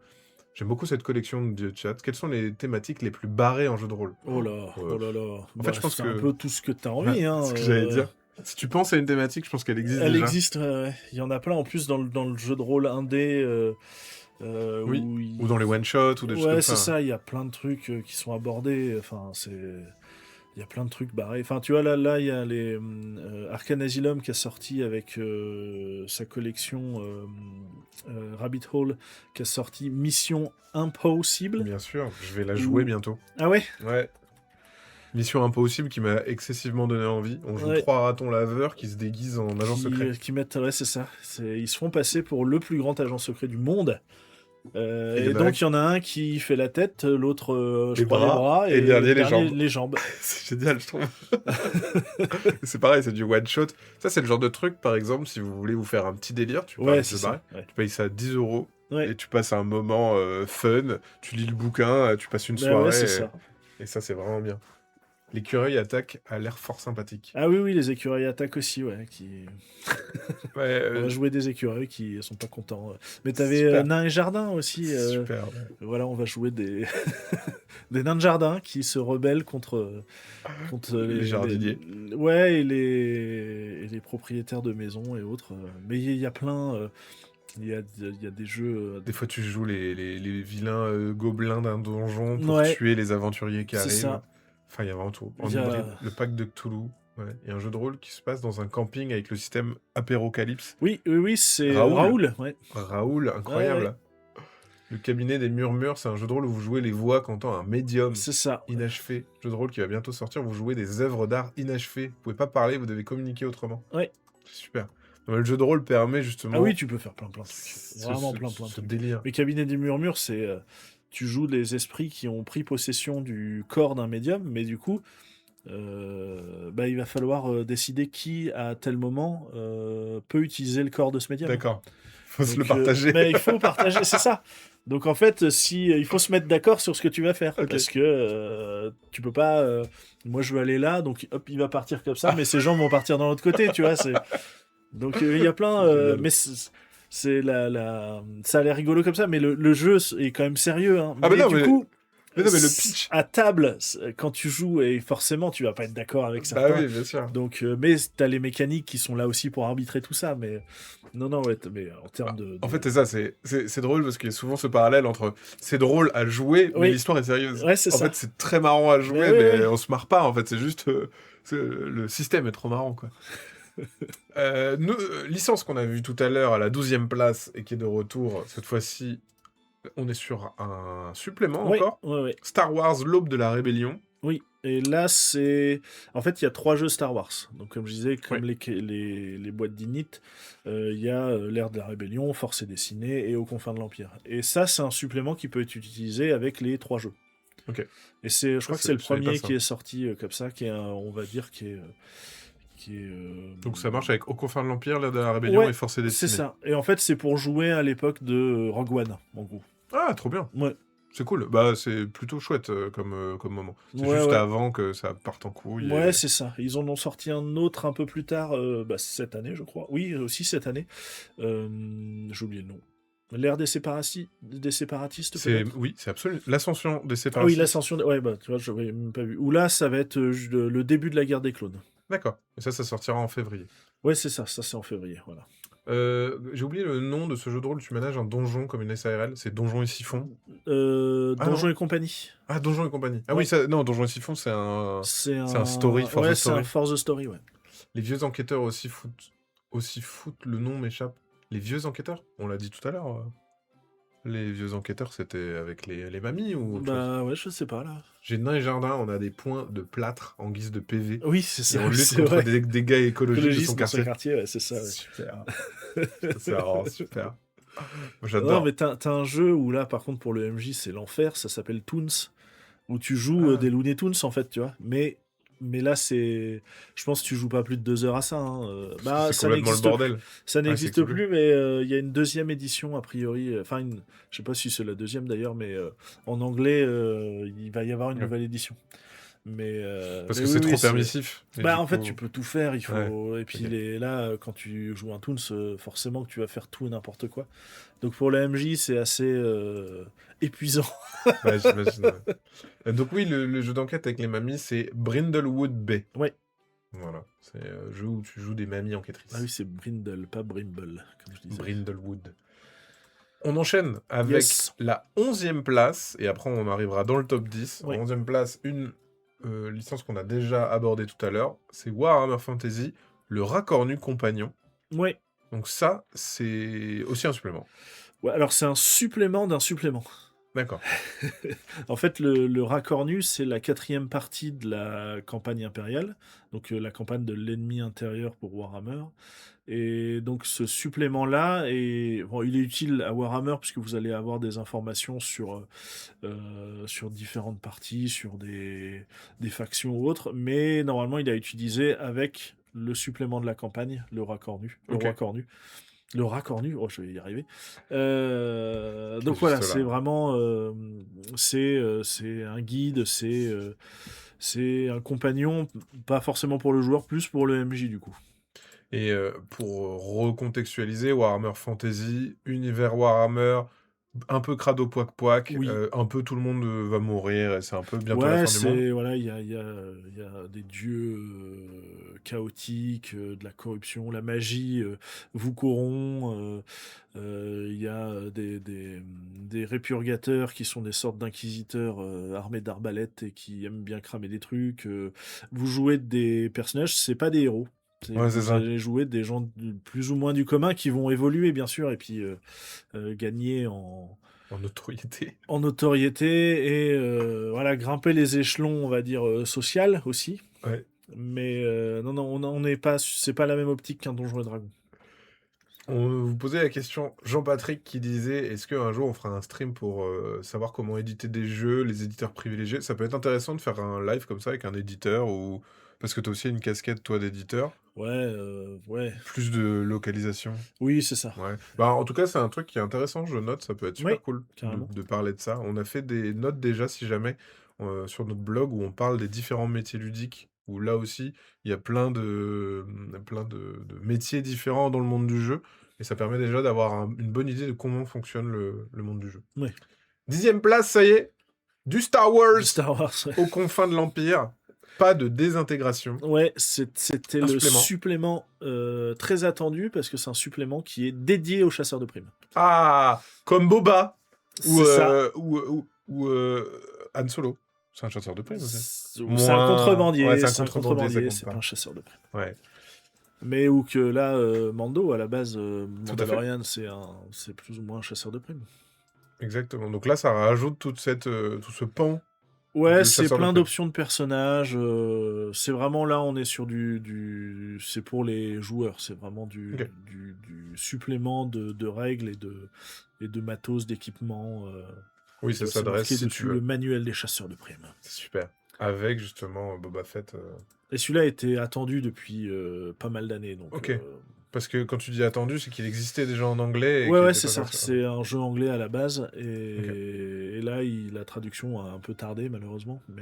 J'aime beaucoup cette collection de chat. Quelles sont les thématiques les plus barrées en jeu de rôle? Oh là, Euh, oh là là. En fait, Bah, je pense c'est un que... peu tout ce que t'as Ouais, envie, hein. c'est ce que j'allais dire. Si tu penses à une thématique, je pense qu'elle existe Elle déjà. existe, ouais, ouais. Il y en a plein en plus dans le jeu de rôle indé. Oui. où Ou dans les one-shots, ou des choses Ouais, comme c'est ça. ça, il y a plein de trucs qui sont abordés. Enfin, il y a plein de trucs barrés. Enfin, tu vois, là, il y a Arcane Asylum qui a sorti avec sa collection Rabbit Hole, qui a sorti Mission Impossible. Bien sûr, je vais la jouer Où... bientôt. Ah ouais? Ouais. Mission Impossible qui m'a excessivement donné envie. On joue Ouais. 3 ratons laveurs qui se déguisent en agents secrets. Qui mettent, ouais, c'est ça. Ils se font passer pour le plus grand agent secret du monde. Et il y Et en a un donc, il y en a un qui fait la tête, l'autre, je les crois, les bras, bras, et le dernier, les jambes. les jambes. C'est génial, je trouve. C'est pareil, c'est du one-shot. Ça, c'est le genre de truc, par exemple, si vous voulez vous faire un petit délire, tu Ouais, parles c'est de barrer, ça. Ouais. tu payes ça 10 € Ouais. et tu passes un moment fun, tu lis le bouquin, tu passes une Bah ouais, c'est soirée, ça. et ça, c'est vraiment bien. L'écureuil attaque a l'air fort sympathique. Ah oui, oui, les écureuils attaquent aussi, ouais. Ouais, On va jouer des écureuils qui sont pas contents. Mais c'est t'avais super. nains et jardins aussi. Super. Voilà, on va jouer des des nains de jardin qui se rebellent contre Les jardiniers. ouais, et les propriétaires de maisons et autres. Mais il y a plein. Il y a des jeux. Des fois, tu joues les vilains gobelins d'un donjon pour Ouais, tuer les aventuriers qui c'est arrivent. ça. Enfin, il y a vraiment tout. En Il y a- hybride, le pacte de Cthulhu. Ouais. Il y a un jeu de rôle qui se passe dans un camping avec le système Apérocalypse. Oui, oui, oui, c'est Raoul. Raoul. Ouais. Raoul, incroyable. Le cabinet des murmures, c'est un jeu de rôle où vous jouez les voix qu'entend un médium C'est ça. inachevé. Jeu de rôle qui va bientôt sortir, vous jouez des œuvres d'art inachevées. Vous pouvez pas parler, vous devez communiquer autrement. Ouais. C'est super. Donc, le jeu de rôle permet justement... Ah oui, tu peux faire plein de trucs. Vraiment ce plein de trucs. délire. Le cabinet des murmures, c'est tu joues des esprits qui ont pris possession du corps d'un médium, mais du coup, il va falloir décider qui, à tel moment, peut utiliser le corps de ce médium. D'accord. Faut se Donc, le partager. mais il faut partager, c'est ça. Donc en fait, il faut se mettre d'accord sur ce que tu vas faire, Ok. parce que tu peux pas. Moi, je veux aller là, donc hop, il va partir comme ça, mais ces gens vont partir dans l'autre côté, tu vois. Donc il y a plein, Génial. mais ça a l'air rigolo comme ça, mais le jeu est quand même sérieux. Hein. Ah, mais non, du mais- coup, Mais non, mais le pitch... à table, quand tu joues, et forcément tu vas pas être d'accord avec Bah certains. oui, bien sûr. Donc, mais t'as les mécaniques qui sont là aussi pour arbitrer tout ça, mais non, ouais, mais en termes de. En fait, c'est ça, c'est drôle parce qu'il y a souvent ce parallèle entre c'est drôle à jouer, mais Oui. l'histoire est sérieuse. Ouais, c'est En ça. fait, c'est très marrant à jouer, oui, mais oui. on se marre pas, en fait, c'est juste... le système est trop marrant, quoi. Licence qu'on a vue tout à l'heure à la 12e place et qui est de retour, cette fois-ci, on est sur un supplément Oui, encore. ouais. Star Wars, l'aube de la rébellion. Oui, et là, c'est... En fait, il y a 3 jeux Star Wars. Donc, comme je disais, comme Oui. les boîtes d'Init, il y a l'ère de la rébellion, Force et Dessinée et Aux confins de l'Empire. Et ça, c'est un supplément qui peut être utilisé avec les 3 jeux. Ok. Et je crois que c'est le je savais pas premier ça. qui est sorti comme ça, qui est, on va dire, qui est... Donc ça marche avec Aux confins de l'Empire, l'ère de la rébellion Ouais, et Force et c'est Destinée. ça. Et en fait, c'est pour jouer à l'époque de Rogue One, en gros. Ah, trop bien. Ouais. C'est cool. Bah, c'est plutôt chouette comme moment. C'est Ouais, juste ouais. avant que ça parte en couille. Ouais, et- c'est ça. Ils en ont sorti un autre un peu plus tard, cette année, je crois. Oui, aussi cette année. J'ai oublié le nom. L'ère des séparatistes, peut-être. Oui, c'est absolument. L'ascension des Ah oui, séparatistes. l'ascension. Ouais, bah, tu vois, je n'avais même pas vu. Ou là, ça va être le début de la guerre des clones. D'accord. Et ça sortira en février. Ouais, c'est ça. Ça, c'est en février. Voilà. J'ai oublié le nom de ce jeu de rôle. Tu manages un donjon comme une SARL. C'est Donjon et Siphon. Donjons non. et compagnie. Ah, Donjon et compagnie. Ah Ouais. oui, ça... non, Donjon et Siphon, c'est un... C'est un story, Force ouais, the c'est un Story. Force the Story, ouais. Les vieux enquêteurs aussi foutent, le nom m'échappe. Les vieux enquêteurs? On l'a dit tout à l'heure. Les vieux enquêteurs, c'était avec les mamies ou autre chose? Bah ouais, je sais pas là. J'ai Nain et Jardin, on a des points de plâtre en guise de PV. Oui, c'est Et ça. on lutte c'est contre vrai. des dégâts écologiques de son Écologiste dans quartier. ouais, c'est ça. Ouais. Super. C'est vraiment super. Moi, Non, j'adore. mais t'as un jeu où là, par contre, pour le MJ, c'est l'enfer. Ça s'appelle Toons, où tu joues Ah. des Looney Tunes, en fait, tu vois. Mais là, c'est. Je pense que tu joues pas plus de 2 heures à ça. Hein. C'est Ça complètement le n'existe bordel. Ça Ouais, n'existe ça existe plus, mais il y a une deuxième édition, a priori. Enfin, je sais pas si c'est la deuxième d'ailleurs, mais en anglais, il va y avoir une Ouais. nouvelle édition. Mais, Parce mais que oui, c'est oui, trop permissif. Et Bah, du en fait, coup- tu peux tout faire. Il faut... Ouais. Et puis Ok. là, quand tu joues un Toons, forcément que tu vas faire tout et n'importe quoi. Donc pour la MJ, c'est assez épuisant. Ouais, j'imagine. Ouais. Donc oui, le jeu d'enquête avec les mamies, c'est Brindlewood Bay. Ouais. Voilà. C'est un jeu où tu joues des mamies enquêtrices. Ah oui, c'est Brindle, pas Brimble, comme je disais. Brindlewood. On enchaîne avec Yes. la 11e place, et après on arrivera dans le top 10. Oui. En 11e place, une licence qu'on a déjà abordée tout à l'heure, c'est Warhammer Fantasy, le Racornu Compagnon. Ouais. Donc ça, c'est aussi un supplément. Ouais, alors c'est un supplément d'un supplément. D'accord. En fait, le Racornu, c'est la 4e partie de la campagne impériale, donc la campagne de l'ennemi intérieur pour Warhammer. Et donc ce supplément-là, bon, il est utile à Warhammer puisque vous allez avoir des informations sur différentes parties, sur des factions ou autres, mais normalement il a utilisé avec le supplément de la campagne, le Racornu. Le Ok. Roi Cornu. Le Racornu, oh je vais y arriver. Qui est Donc voilà, juste c'est là. vraiment c'est un guide, c'est un compagnon, pas forcément pour le joueur, plus pour le MJ du coup. Et pour recontextualiser, Warhammer Fantasy, univers Warhammer, un peu crado poic poic, Oui. un peu tout le monde va mourir, et c'est un peu bientôt la Ouais, fin du monde. c'est voilà, il y a des dieux chaotiques, de la corruption, la magie vous corrompt. Il y a des répurgateurs qui sont des sortes d'inquisiteurs armés d'arbalètes et qui aiment bien cramer des trucs. Vous jouez des personnages, c'est pas des héros. Ouais, c'est Vous ça. allez jouer des gens plus ou moins du commun qui vont évoluer bien sûr et puis gagner En notoriété. en notoriété et voilà, grimper les échelons, on va dire, social aussi. Ouais. Mais non, non, on n'est pas, c'est pas la même optique qu'un Donjon et Dragon. On vous posait la question, Jean-Patrick qui disait, est-ce qu'un jour on fera un stream pour savoir comment éditer des jeux, les éditeurs privilégiés? Ça peut être intéressant de faire un live comme ça avec un éditeur, ou parce que tu as aussi une casquette, toi, d'éditeur, Ouais. plus de localisation. Oui, c'est ça. Ouais. Bah, en tout cas, c'est un truc qui est intéressant, je note, ça peut être Oui, super cool carrément. de parler de ça. On a fait des notes déjà, si jamais, sur notre blog, où on parle des différents métiers ludiques, où là aussi, il y a plein de métiers différents dans le monde du jeu, et ça permet déjà d'avoir une bonne idée de comment fonctionne le monde du jeu. Oui. 10e place, ça y est, du Star Wars Du Star Wars, ouais. aux confins de l'Empire. Pas de désintégration. Ouais, c'était Un le supplément. supplément très attendu parce que c'est un supplément qui est dédié aux chasseurs de primes. Ah, comme Boba ou, C'est ça. ou Han Solo. C'est un chasseur de primes aussi. C'est un Moins... contrebandier, Ouais, c'est un c'est un contrebandier, ça contrebandier, compte c'est pas pas. un chasseur de primes. Ouais, Mais où que là, Mando, à la base, tout à fait. Mandalorian, c'est plus ou moins un chasseur de primes. Exactement. Donc là, ça rajoute tout ce pan Ouais, de c'est chasseur de plein primes. d'options de personnages. C'est vraiment là, on est sur c'est pour les joueurs. C'est vraiment Ok. du supplément de règles et de matos, d'équipements. Oui, ça C'est s'adresse marqué si tu dessus le veux. manuel des chasseurs de primes. C'est super. Avec justement Boba Fett. Et celui-là était attendu depuis pas mal d'années. Donc, Ok. Parce que quand tu dis attendu, c'est qu'il existait déjà en anglais et ouais, qu'il ouais, était c'est pas ça. sorti. C'est un jeu anglais à la base. Ok. Et là, la traduction a un peu tardé, malheureusement. Mais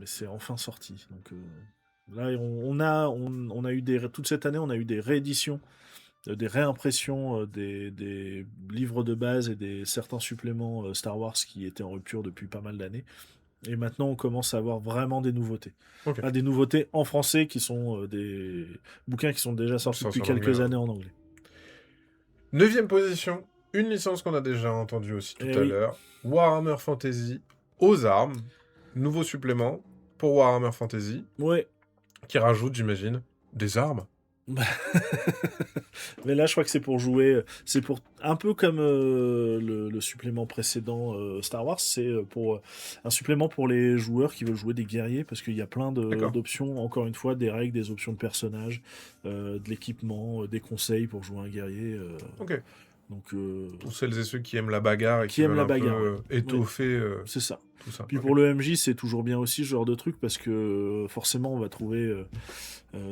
c'est enfin sorti. Donc là, on a eu toute cette année, on a eu des rééditions, des réimpressions des livres de base et certains suppléments Star Wars qui étaient en rupture depuis pas mal d'années. Et maintenant, on commence à avoir vraiment des nouveautés. Ok. Ah, des nouveautés en français qui sont des bouquins qui sont déjà sortis Sorti depuis en anglais, quelques ouais. années en anglais. 9e position, une licence qu'on a déjà entendue aussi tout Eh à oui. l'heure, Warhammer Fantasy aux armes, nouveau supplément pour Warhammer Fantasy, Ouais. qui rajoute, j'imagine, des armes. Mais là, je crois que c'est pour jouer. C'est pour un peu comme le supplément précédent Star Wars. C'est pour un supplément pour les joueurs qui veulent jouer des guerriers parce qu'il y a plein D'accord. d'options. Encore une fois, des règles, des options de personnages, de l'équipement, des conseils pour jouer un guerrier. Ok. Donc, Pour celles et ceux qui aiment la bagarre et qui qui aime veulent la un peu bagarre, ouais. étoffer C'est ça. tout ça. Puis Ok. pour le MJ, c'est toujours bien aussi ce genre de truc parce que forcément, on va trouver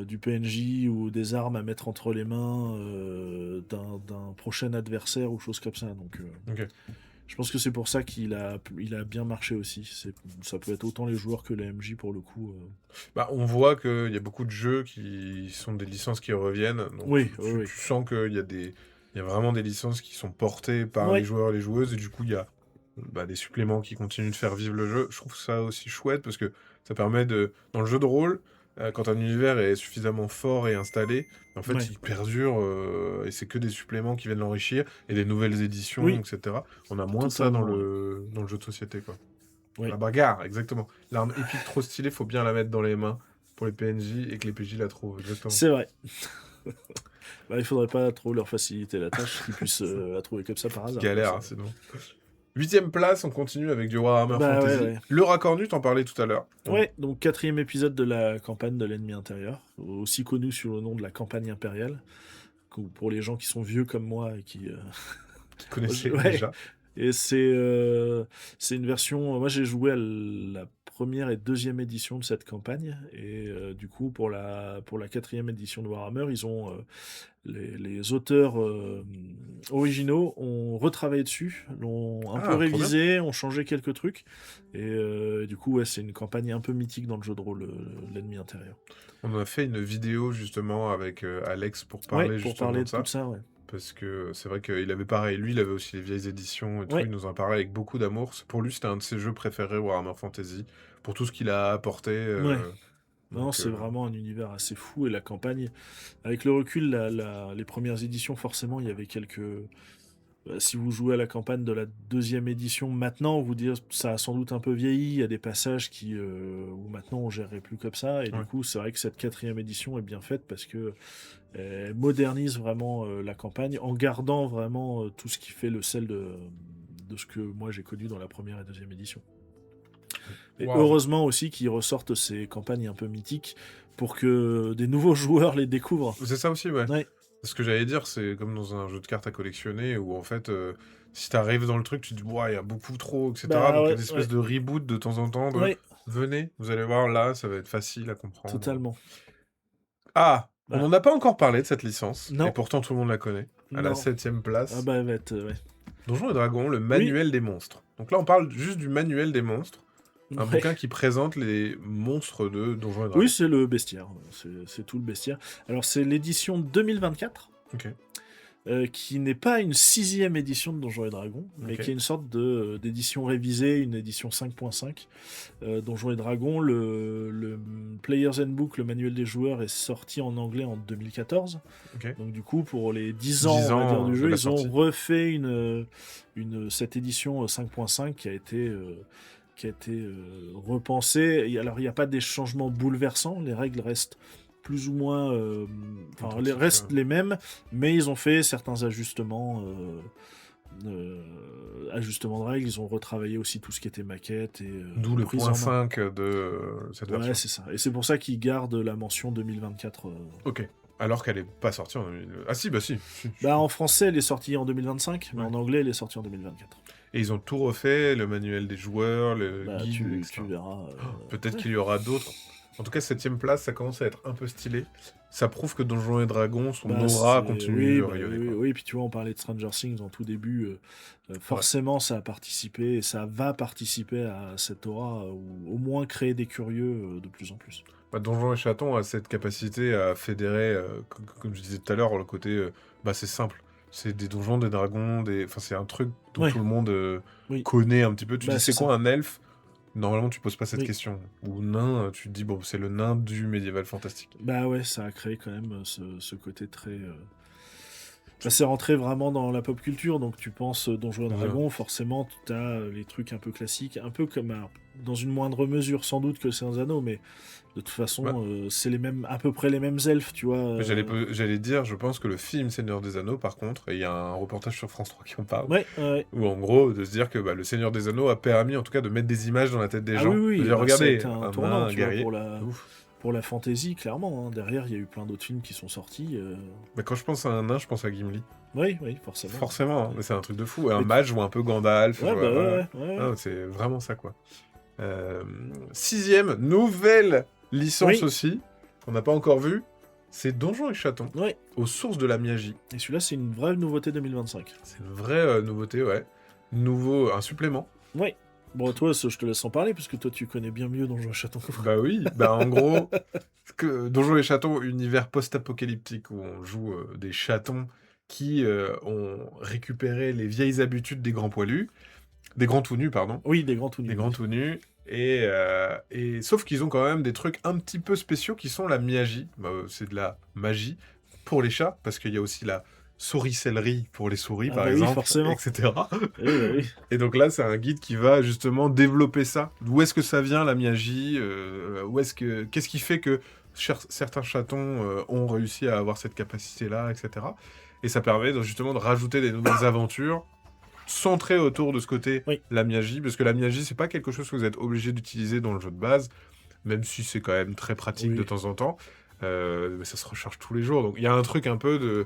du PNJ ou des armes à mettre entre les mains d'un prochain adversaire ou choses comme ça. Donc, Ok. je pense que c'est pour ça qu'il il a bien marché aussi. Ça peut être autant les joueurs que les MJ pour le coup. Bah, on voit qu'il y a beaucoup de jeux qui sont des licences qui reviennent. Donc Oui, tu sens qu'il y a vraiment des licences qui sont portées par les oui. joueurs et les joueuses. Et du coup, il y a des suppléments qui continuent de faire vivre le jeu. Je trouve ça aussi chouette parce que ça permet dans le jeu de rôle, quand un univers est suffisamment fort et installé, en fait, Ouais. il perdure, et c'est que des suppléments qui viennent l'enrichir et des nouvelles éditions, Oui, etc. On a moins de ça totalement, ouais. dans le jeu de société, quoi. Ouais. La bagarre, exactement. L'arme épique trop stylée, faut bien la mettre dans les mains pour les PNJ et que les PJ la trouvent, exactement. C'est vrai. Bah, il faudrait pas trop leur faciliter la tâche, qu'ils puissent la trouver comme ça par hasard. Galère, hein, Ça. sinon. 8e place, on continue avec du Warhammer Bah ouais, Fantasy. ouais. Le Racornu, t'en parlais tout à l'heure. Ouais, donc 4e épisode de la campagne de l'ennemi intérieur, aussi connu sous le nom de la campagne impériale, pour les gens qui sont vieux comme moi et qui... Qui connaissait Ouais. déjà. Et c'est une version... Moi, j'ai joué à la première et deuxième édition de cette campagne, et du coup, pour la 4e édition de Warhammer, ils ont... les auteurs originaux ont retravaillé dessus, l'ont un peu Ah, trop bien. révisé, ont changé quelques trucs. Et du coup, ouais, c'est une campagne un peu mythique dans le jeu de rôle, l'ennemi intérieur. On a fait une vidéo justement avec Alex pour Ouais, parler pour justement parler de de ça. tout ça, ouais. Parce que c'est vrai qu'il avait pareil, lui il avait aussi les vieilles éditions et tout, Ouais. il nous en parlait avec beaucoup d'amour. Pour lui c'était un de ses jeux préférés, Warhammer Fantasy, pour tout ce qu'il a apporté. Ouais. Non, donc, c'est vraiment un univers assez fou, et la campagne, avec le recul, les premières éditions, forcément, il y avait quelques... Si vous jouez à la campagne de la 2e édition maintenant, vous dire ça a sans doute un peu vieilli, il y a des passages où maintenant on gérerait plus comme ça, et Ouais. du coup c'est vrai que cette 4e édition est bien faite parce que elle modernise vraiment la campagne en gardant vraiment tout ce qui fait le sel de ce que moi j'ai connu dans la 1re et 2e édition. Et Wow. heureusement aussi qu'ils ressortent ces campagnes un peu mythiques pour que des nouveaux joueurs les découvrent. C'est ça aussi, ouais. Ouais. Ce que j'allais dire, c'est comme dans un jeu de cartes à collectionner où en fait, si t'arrives dans le truc, tu te dis, ouais, il y a beaucoup trop, etc. Bah Donc il y a ouais, des espèces de reboot de temps en temps de ouais, venez, vous allez voir là, ça va être facile à comprendre. totalement. Ah, on Bah, n'en a pas encore parlé de cette licence, et non, pourtant tout le monde la connaît. À la non. 7e place, Ah bah, elle va être, ouais. Donjons et Dragons, le Oui, manuel des monstres. Donc là, on parle juste du manuel des monstres, un ouais. bouquin qui présente les monstres de Donjons et Dragons. Oui, c'est le bestiaire. C'est tout le bestiaire. Alors, c'est l'édition 2024, Ok. qui n'est pas une 6e édition de Donjons et Dragons, mais Ok. qui est une sorte d'édition révisée, une édition 5.5. Donjons et Dragons, le Player's Handbook, le manuel des joueurs, est sorti en anglais en 2014. Ok. Donc, du coup, pour les 10 ans, 10 on va dire, ans du de jeu, la ils ont sortie. refait cette édition 5.5 qui a été repensée. Alors, il n'y a pas des changements bouleversants, les règles restent plus ou moins... les restent les mêmes, mais ils ont fait certains ajustements de règles. Ils ont retravaillé aussi tout ce qui était maquette et D'où le prise point en main. 5 de cette version. Ouais, c'est ça. Et c'est pour ça qu'ils gardent la mention 2024. Ok. Alors qu'elle est pas sortie en 2000. Ah si, bah si. Bah, en français, elle est sortie en 2025, mais Ouais. en anglais, elle est sortie en 2024. Et ils ont tout refait, le manuel des joueurs, le Bah, guide, etc. tu verras. Peut-être ouais. qu'il y aura d'autres. En tout cas, 7e place, ça commence à être un peu stylé. Ça prouve que Donjons et Dragons, son Bah, aura c'est- continue de oui, bah, rayonner. oui, quoi. oui, puis tu vois, on parlait de Stranger Things en tout début. Forcément, ça a participé et ça va participer à cette aura, ou au moins créer des curieux de plus en plus. Bah, Donjons et Chatons a cette capacité à fédérer, comme je disais tout à l'heure, le côté, bah c'est simple. C'est des donjons, des dragons, enfin c'est un truc dont Ouais. tout le monde Oui. connaît un petit peu. Tu Bah, dis c'est c'est quoi un elfe? Normalement tu poses pas cette Oui. question. Ou nain, tu te dis bon c'est le nain du médiéval fantastique. Bah ouais, ça a créé quand même ce côté très... Bah, c'est rentré vraiment dans la pop culture, donc tu penses Donjons et Ouais. Dragons, forcément, tu as les trucs un peu classiques, un peu comme, alors, dans une moindre mesure sans doute que le Seigneur des Anneaux, mais de toute façon, Bah. c'est à peu près les mêmes elfes, tu vois. Mais j'allais dire, je pense que le film Seigneur des Anneaux, par contre, et il y a un reportage sur France 3 qui en parle, Ouais, ouais. où en gros, de se dire que bah, le Seigneur des Anneaux a permis en tout cas de mettre des images dans la tête des Ah gens. oui, oui, De dire, bah, ça a regardez, été un un tournant, nain, un tu vois, guerrier. pour Ouf. la fantasy, clairement, hein. Derrière, il y a eu plein d'autres films qui sont sortis. Mais quand je pense à un nain, je pense à Gimli. Oui, forcément. Forcément, hein, mais c'est un truc de fou. Un Mais mage ou un peu Gandalf. Ouais, je vois, bah ouais. Ah, c'est vraiment ça, quoi. 6e, nouvelle licence Oui. aussi, qu'on n'a pas encore vue, c'est Donjons et Chatons, Ouais. aux sources de la magie. Et celui-là, c'est une vraie nouveauté 2025. C'est une vraie nouveauté, ouais. Un supplément. Oui. Bon, toi, je te laisse en parler, parce que toi, tu connais bien mieux Donjons et Chatons. Bah oui, bah en gros, Donjons et Chatons, univers post-apocalyptique où on joue des chatons qui ont récupéré les vieilles habitudes des grands poilus, des grands tout nus, pardon, Oui, des grands tout nus. des grands tout nus, Et sauf qu'ils ont quand même des trucs un petit peu spéciaux qui sont la Miyagi. C'est de la magie pour les chats, parce qu'il y a aussi la souricellerie pour les souris, Ah par bah oui, exemple, forcément. etc. Oui, bah oui. Et donc là, c'est un guide qui va justement développer ça. D'où est-ce que ça vient, la Miyagi qu'est-ce qui fait que certains chatons ont réussi à avoir cette capacité-là, etc. Et ça permet justement de rajouter des nouvelles aventures centrées autour de ce côté Oui. la Miyagi, parce que la Miyagi, c'est pas quelque chose que vous êtes obligé d'utiliser dans le jeu de base, même si c'est quand même très pratique de Oui. temps en temps. Mais ça se recharge tous les jours, donc il y a un truc un peu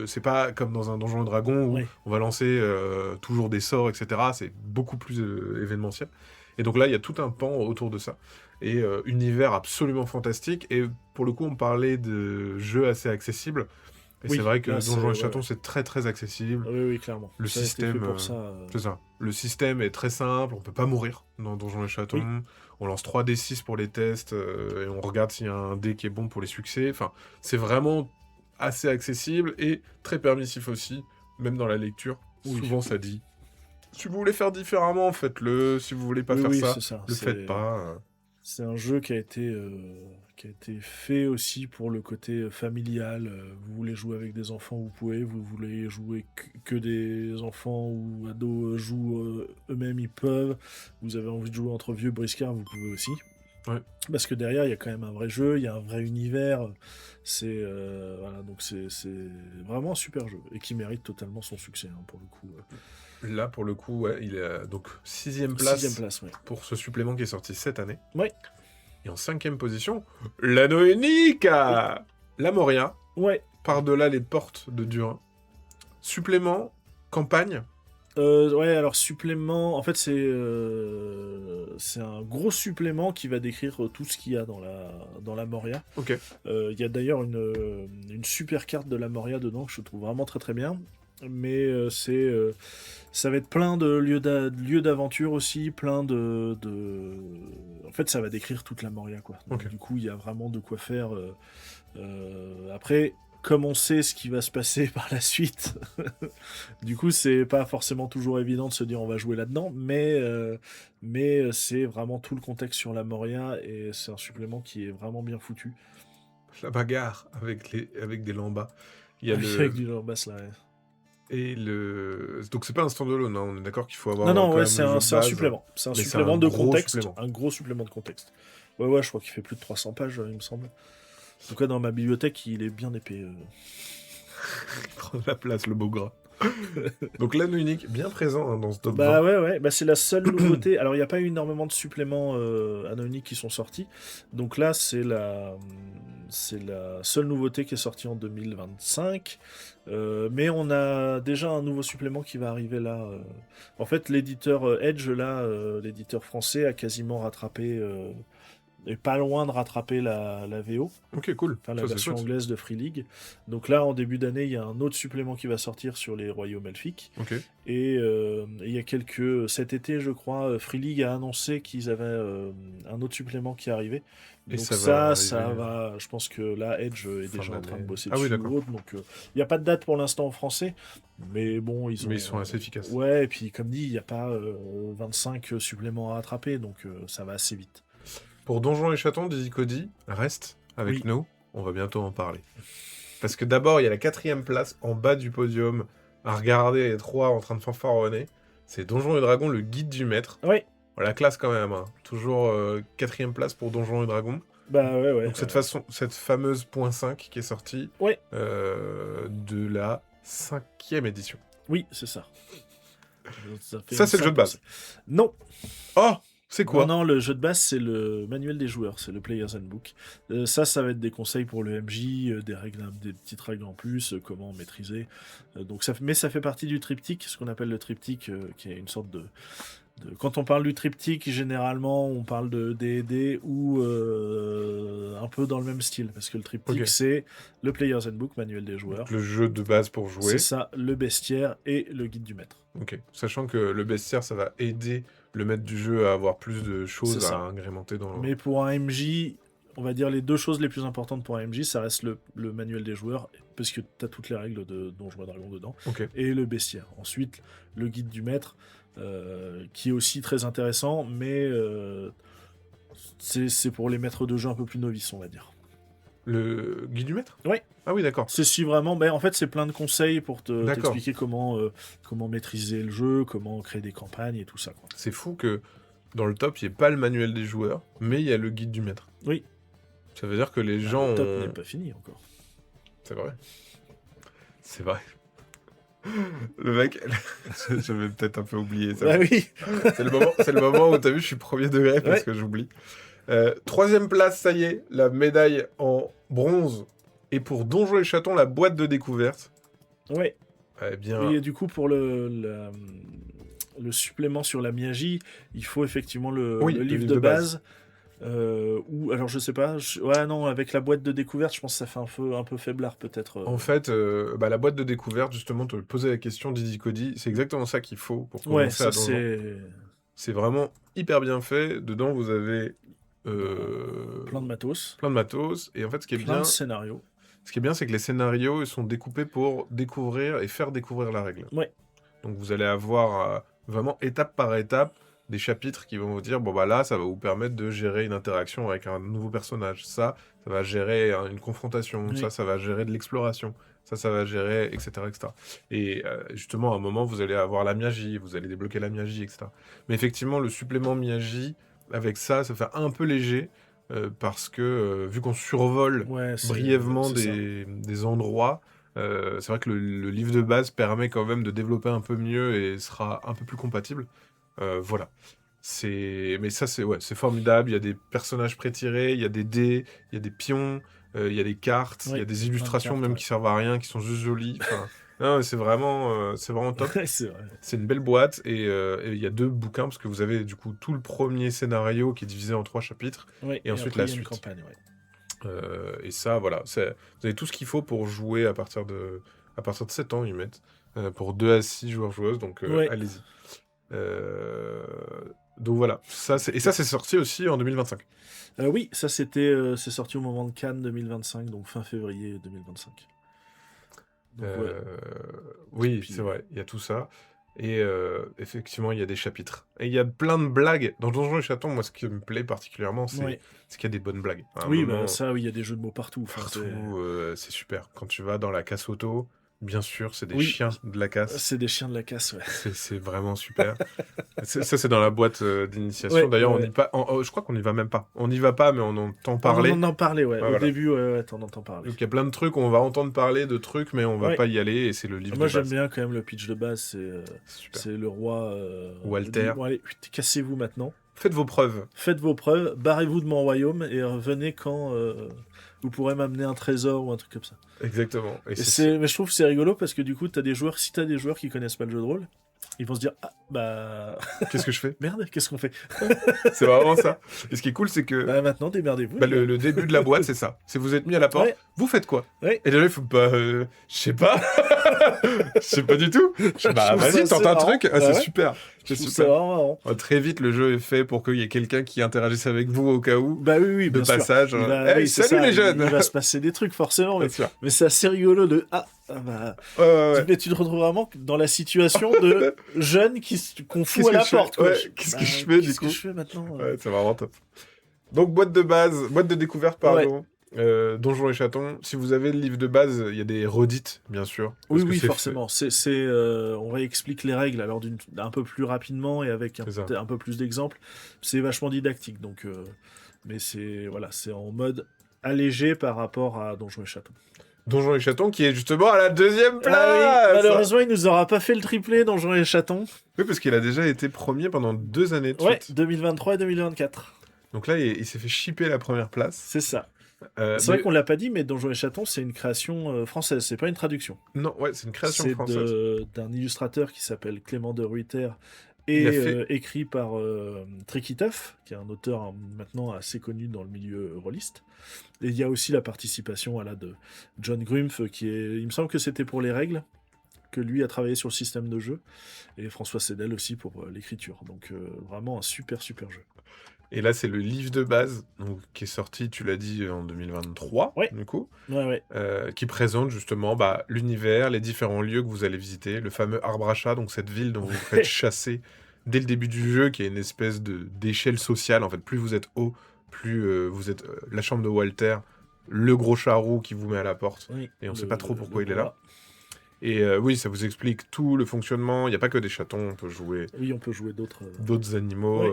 c'est pas comme dans un Donjon et Dragon où Oui. on va lancer toujours des sorts, etc. C'est beaucoup plus événementiel. Et donc là, il y a tout un pan autour de ça. Et univers absolument fantastique. Et pour le coup, on parlait de jeux assez accessibles. Et c'est Oui, vrai que là, Donjons et ouais, Chatons, ouais. c'est très très accessible. Oui, oui, clairement. Le Ça a été fait système, pour ça. c'est ça. Le système est très simple, on peut pas mourir dans Donjons et Chatons. Oui. On lance 3d6 pour les tests et on regarde s'il y a un dé qui est bon pour les succès. Enfin, c'est vraiment assez accessible et très permissif aussi, même dans la lecture. Oui. Souvent, ça dit si vous voulez faire différemment, faites-le. Si vous voulez pas Oui, faire oui, ça, c'est ça. le faites pas. C'est un jeu qui a été fait aussi pour le côté familial. Vous voulez jouer avec des enfants, vous pouvez. Vous voulez jouer que des enfants ou ados jouent eux-mêmes, ils peuvent. Vous avez envie de jouer entre vieux briscards, vous pouvez aussi. Ouais. Parce que derrière, il y a quand même un vrai jeu, il y a un vrai univers. Voilà, donc c'est vraiment un super jeu et qui mérite totalement son succès hein, pour le coup. Là, pour le coup, ouais, il est donc 6ème Sixième place place, ouais. pour ce supplément qui est sorti cette année. Ouais. Et en 5ème position, l'anneau unique à la Moria, Ouais. par-delà les portes de Durin. Supplément, campagne. Ouais, alors supplément, en fait c'est un gros supplément qui va décrire tout ce qu'il y a dans la Moria. Ok. Il y a d'ailleurs une super carte de la Moria dedans que je trouve vraiment très très bien. Mais ça va être plein de lieux d'aventure aussi, plein En fait, ça va décrire toute la Moria, quoi. Donc, Ok. du coup, il y a vraiment de quoi faire. Après, comme on sait ce qui va se passer par la suite, du coup, c'est pas forcément toujours évident de se dire on va jouer là-dedans, mais c'est vraiment tout le contexte sur la Moria et c'est un supplément qui est vraiment bien foutu. La bagarre avec des lambas. Il y a Avec du basse là. Ouais. Et le... Donc c'est pas un standalone, hein. On est d'accord qu'il faut avoir Non, non, quand ouais, même le jeu de c'est un base. supplément. C'est un Mais c'est supplément un de gros contexte. supplément. Un gros supplément de contexte. Ouais, ouais, je crois qu'il fait plus de 300 pages, il me semble. En tout cas, dans ma bibliothèque, il est bien épais. Il prend de la place, le beau gras. Donc l'anneau unique, bien présent hein, dans ce top 20. Bah ouais, ouais, bah c'est la seule nouveauté. Alors, il n'y a pas eu énormément de suppléments anonymes qui sont sortis. Donc là, c'est la seule nouveauté qui est sortie en 2025. Mais on a déjà un nouveau supplément qui va arriver là. En fait, l'éditeur Edge, là, l'éditeur français, a quasiment rattrapé, est pas loin de rattraper la VO. Ok, cool. Enfin, la Ça, c'est version chouette. anglaise de Free League. Donc là, en début d'année, il y a un autre supplément qui va sortir sur les royaumes elfiques. Ok. Et il y a cet été, je crois, Free League a annoncé qu'ils avaient un autre supplément qui arrivait. Et Donc ça ça, va ça arriver, va. Je pense que là, Edge est fin déjà en train de d'année. bosser Ah oui, dessus d'accord. ou autre. Donc il n'y a pas de date pour l'instant en français, mais bon, Mais ils sont assez efficaces. Ouais, et puis comme dit, il n'y a pas 25 suppléments à attraper, donc ça va assez vite. Pour Donjons et Chatons, Dizzy Cody reste avec Oui. nous. On va bientôt en parler. Parce que d'abord, il y a la 4ème place en bas du podium à regarder les trois en train de fanfaronner. C'est Donjons et Dragons, le guide du maître. Oui. La classe quand même. Hein. Toujours 4ème place pour Donjons et Dragons. Bah ouais, ouais. Donc cette fameuse .5 qui est sortie Ouais. de la 5e édition. Oui, c'est ça. Ça, c'est le jeu de base. Non. Oh, c'est quoi? Non, le jeu de base, c'est le manuel des joueurs, c'est le Player's Handbook. Ça va être des conseils pour le MJ, des règles, des petites règles en plus, comment maîtriser. Mais ça fait partie du triptyque, ce qu'on appelle le triptyque, qui est une sorte de... Quand on parle du triptyque, généralement, on parle de D&D ou un peu dans le même style, parce que le triptyque, c'est le Player's Handbook, manuel des joueurs. Donc, le jeu de base pour jouer. C'est ça, le bestiaire et le guide du maître. Ok, sachant que le bestiaire, ça va aider le maître du jeu à avoir plus de choses à agrémenter dans... Mais pour un MJ, on va dire les deux choses les plus importantes pour un MJ, ça reste le manuel des joueurs, parce que tu as toutes les règles de Donjons et Dragons dedans, Ok. et le bestiaire. Ensuite, le guide du maître, qui est aussi très intéressant, mais c'est pour les maîtres de jeu un peu plus novices, on va dire. Le guide du maître? Oui. Ah oui, d'accord. C'est si vraiment, en fait, c'est plein de conseils pour D'accord. t'expliquer comment maîtriser le jeu, comment créer des campagnes et tout ça, quoi. C'est fou que dans le top, il n'y ait pas le manuel des joueurs, mais il y a le guide du maître. Oui. Ça veut dire que les gens Le top ont... n'est pas fini encore. C'est vrai. C'est vrai. Le mec, j'avais peut-être un peu oublié ça. Ah oui. C'est le moment où t'as vu, je suis premier degré parce Ouais. que j'oublie. Troisième place, ça y est, la médaille en bronze. Et pour Donjons et Chatons, la boîte de découverte. Ouais. Eh bien, Et du coup, pour le supplément sur la Miyaji, il faut effectivement Oui, le livre de base. Ou alors je sais pas. Ouais, non, avec la boîte de découverte, je pense que ça fait un peu faiblard peut-être. en fait, la boîte de découverte, justement, te posais la question, Didi Cody, c'est exactement ça qu'il faut pour Ouais, commencer à ça Donjons. c'est C'est vraiment hyper bien fait. Dedans, vous avez plein de matos, plein de matos. Et en fait, plein de scénarios. ce qui est bien, c'est que les scénarios ils sont découpés pour découvrir et faire découvrir la règle. Ouais. Donc vous allez avoir vraiment étape par étape des chapitres qui vont vous dire, bon bah là, ça va vous permettre de gérer une interaction avec un nouveau personnage. Ça va gérer une confrontation. Oui. Ça va gérer de l'exploration. Ça va gérer, etc. etc. Et justement, à un moment, vous allez avoir la Miyagi, vous allez débloquer la Miyagi, etc. Mais effectivement, le supplément Miyagi, avec ça fait un peu léger, parce que vu qu'on survole Ouais, brièvement c'est ça. des endroits, c'est vrai que le livre de base permet quand même de développer un peu mieux et sera un peu plus compatible. Voilà. Mais ça, c'est formidable. Il y a des personnages pré-tirés, il y a des dés, il y a des pions, il y a des cartes, il y a Ouais, des plein de illustrations cartes, même ouais. qui servent à rien, qui sont juste jolies. Enfin, non, c'est vraiment top. Ouais, c'est vrai. C'est une belle boîte et il y a 2 bouquins parce que vous avez du coup tout le premier scénario qui est divisé en 3 chapitres Ouais, et ensuite après, la il y a une suite. campagne, ouais. Et ça, voilà, vous avez tout ce qu'il faut pour jouer à partir de 7 ans, ils mettent, pour 2 à 6 joueurs-joueuses, donc Ouais. allez-y. Donc voilà, ça c'est sorti aussi en 2025. Oui, ça c'est sorti au moment de Cannes 2025, donc fin février 2025. Donc ouais. Oui, Puis- c'est vrai, il y a tout ça. Et effectivement, il y a des chapitres. Et il y a plein de blagues. Dans Donjons et Chatons, moi, ce qui me plaît particulièrement, c'est Ouais. qu'il y a des bonnes blagues. À un Oui, moment, bah ça, oui, il y a des jeux de mots partout. Enfin, partout, c'est super. Quand tu vas dans la casse auto, bien sûr, c'est des Oui. chiens de la casse. c'est des chiens de la casse, ouais. C'est vraiment super. Ça, c'est dans la boîte d'initiation. Ouais, D'ailleurs, ouais. je crois qu'on n'y va même pas. On n'y va pas, mais on entend parler. On en parlait, ouais. Ouais, Au voilà. début, ouais, t'en entends parler. Donc il y a plein de trucs, on va entendre parler de trucs, mais on va Ouais. pas y aller, et c'est le livre Moi, de j'aime base. bien quand même le pitch de base. C'est super. C'est le roi. Walter. dit, bon, allez, cassez-vous maintenant. Faites vos preuves. Faites vos preuves, barrez-vous de mon royaume et revenez quand vous pourrez m'amener un trésor ou un truc comme ça. Exactement. Et Mais je trouve que c'est rigolo parce que du coup, si t'as des joueurs qui connaissent pas le jeu de rôle, ils vont se dire ah bah Qu'est-ce que je fais? merde, qu'est-ce qu'on fait? C'est vraiment ça. Et ce qui est cool, c'est que Bah maintenant démerdez-vous. le début de la boîte, c'est ça. Si vous êtes mis à la porte, Ouais. vous faites quoi? Ouais. Et déjà, il faut je sais pas. Je sais pas du tout. Bah trouve vas-y, ça tente assez un marrant. truc. Ah, Bah c'est ouais. super. Je C'est trouve ça super. vraiment marrant. Très vite, le jeu est fait pour qu'il y ait quelqu'un qui interagisse avec vous au cas où. Bah oui, De bien sûr. passage. Oui, c'est Salut ça, les jeunes. Il va se passer des trucs forcément, Bien sûr. mais c'est assez rigolo de bah. Ouais. Mais tu te retrouves vraiment dans la situation de jeunes qu'on fout à la porte. Quoi. Ouais, qu'est-ce que je fais, du Qu'est-ce que coup je fais maintenant Ouais, c'est vraiment top. Donc, boîte de découverte, pardon. Donjons et Chatons. Si vous avez le livre de base, il y a des redites, bien sûr. parce que Oui, c'est forcément. On réexplique les règles alors un peu plus rapidement et avec C'est ça. un peu plus d'exemples. C'est vachement didactique, donc. Mais c'est en mode allégé par rapport à Donjons et Chatons. Donjons et Chatons, qui est justement à la 2e place. Ah oui, malheureusement, il nous aura pas fait le triplé Donjons et Chatons. Oui, parce qu'il a déjà été premier pendant 2 années de Ouais, suite. 2023 et 2024. Donc là, il s'est fait shipper la première place. C'est ça. Mais- C'est vrai qu'on l'a pas dit, mais Donjons et Chatons, c'est une création française, c'est pas une traduction. Non, ouais, c'est une création C'est française. d'un illustrateur qui s'appelle Clément de Ruyter Il a et fait- écrit par Tricky Tuff, qui est un auteur maintenant assez connu dans le milieu rôliste. Et il y a aussi la participation de John Grumpf, il me semble que c'était pour les règles, que lui a travaillé sur le système de jeu, et François Sedel aussi pour l'écriture. Donc vraiment un super super jeu. Et là, c'est le livre de base, donc, qui est sorti, tu l'as dit, en 2023, Ouais. du coup, Ouais. qui présente justement l'univers, les différents lieux que vous allez visiter, le fameux Arbre à Chat, donc cette ville dont vous vous faites chasser dès le début du jeu qu'il y a une espèce d'échelle sociale. En fait, plus vous êtes haut, plus vous êtes la chambre de Walter, le gros charroux qui vous met à la porte, Oui, et on sait pas trop le pourquoi il est là. roi. Et oui, ça vous explique tout le fonctionnement. Il n'y a pas que des chatons, on peut jouer Oui, on peut jouer d'autres. d'autres animaux, Oui,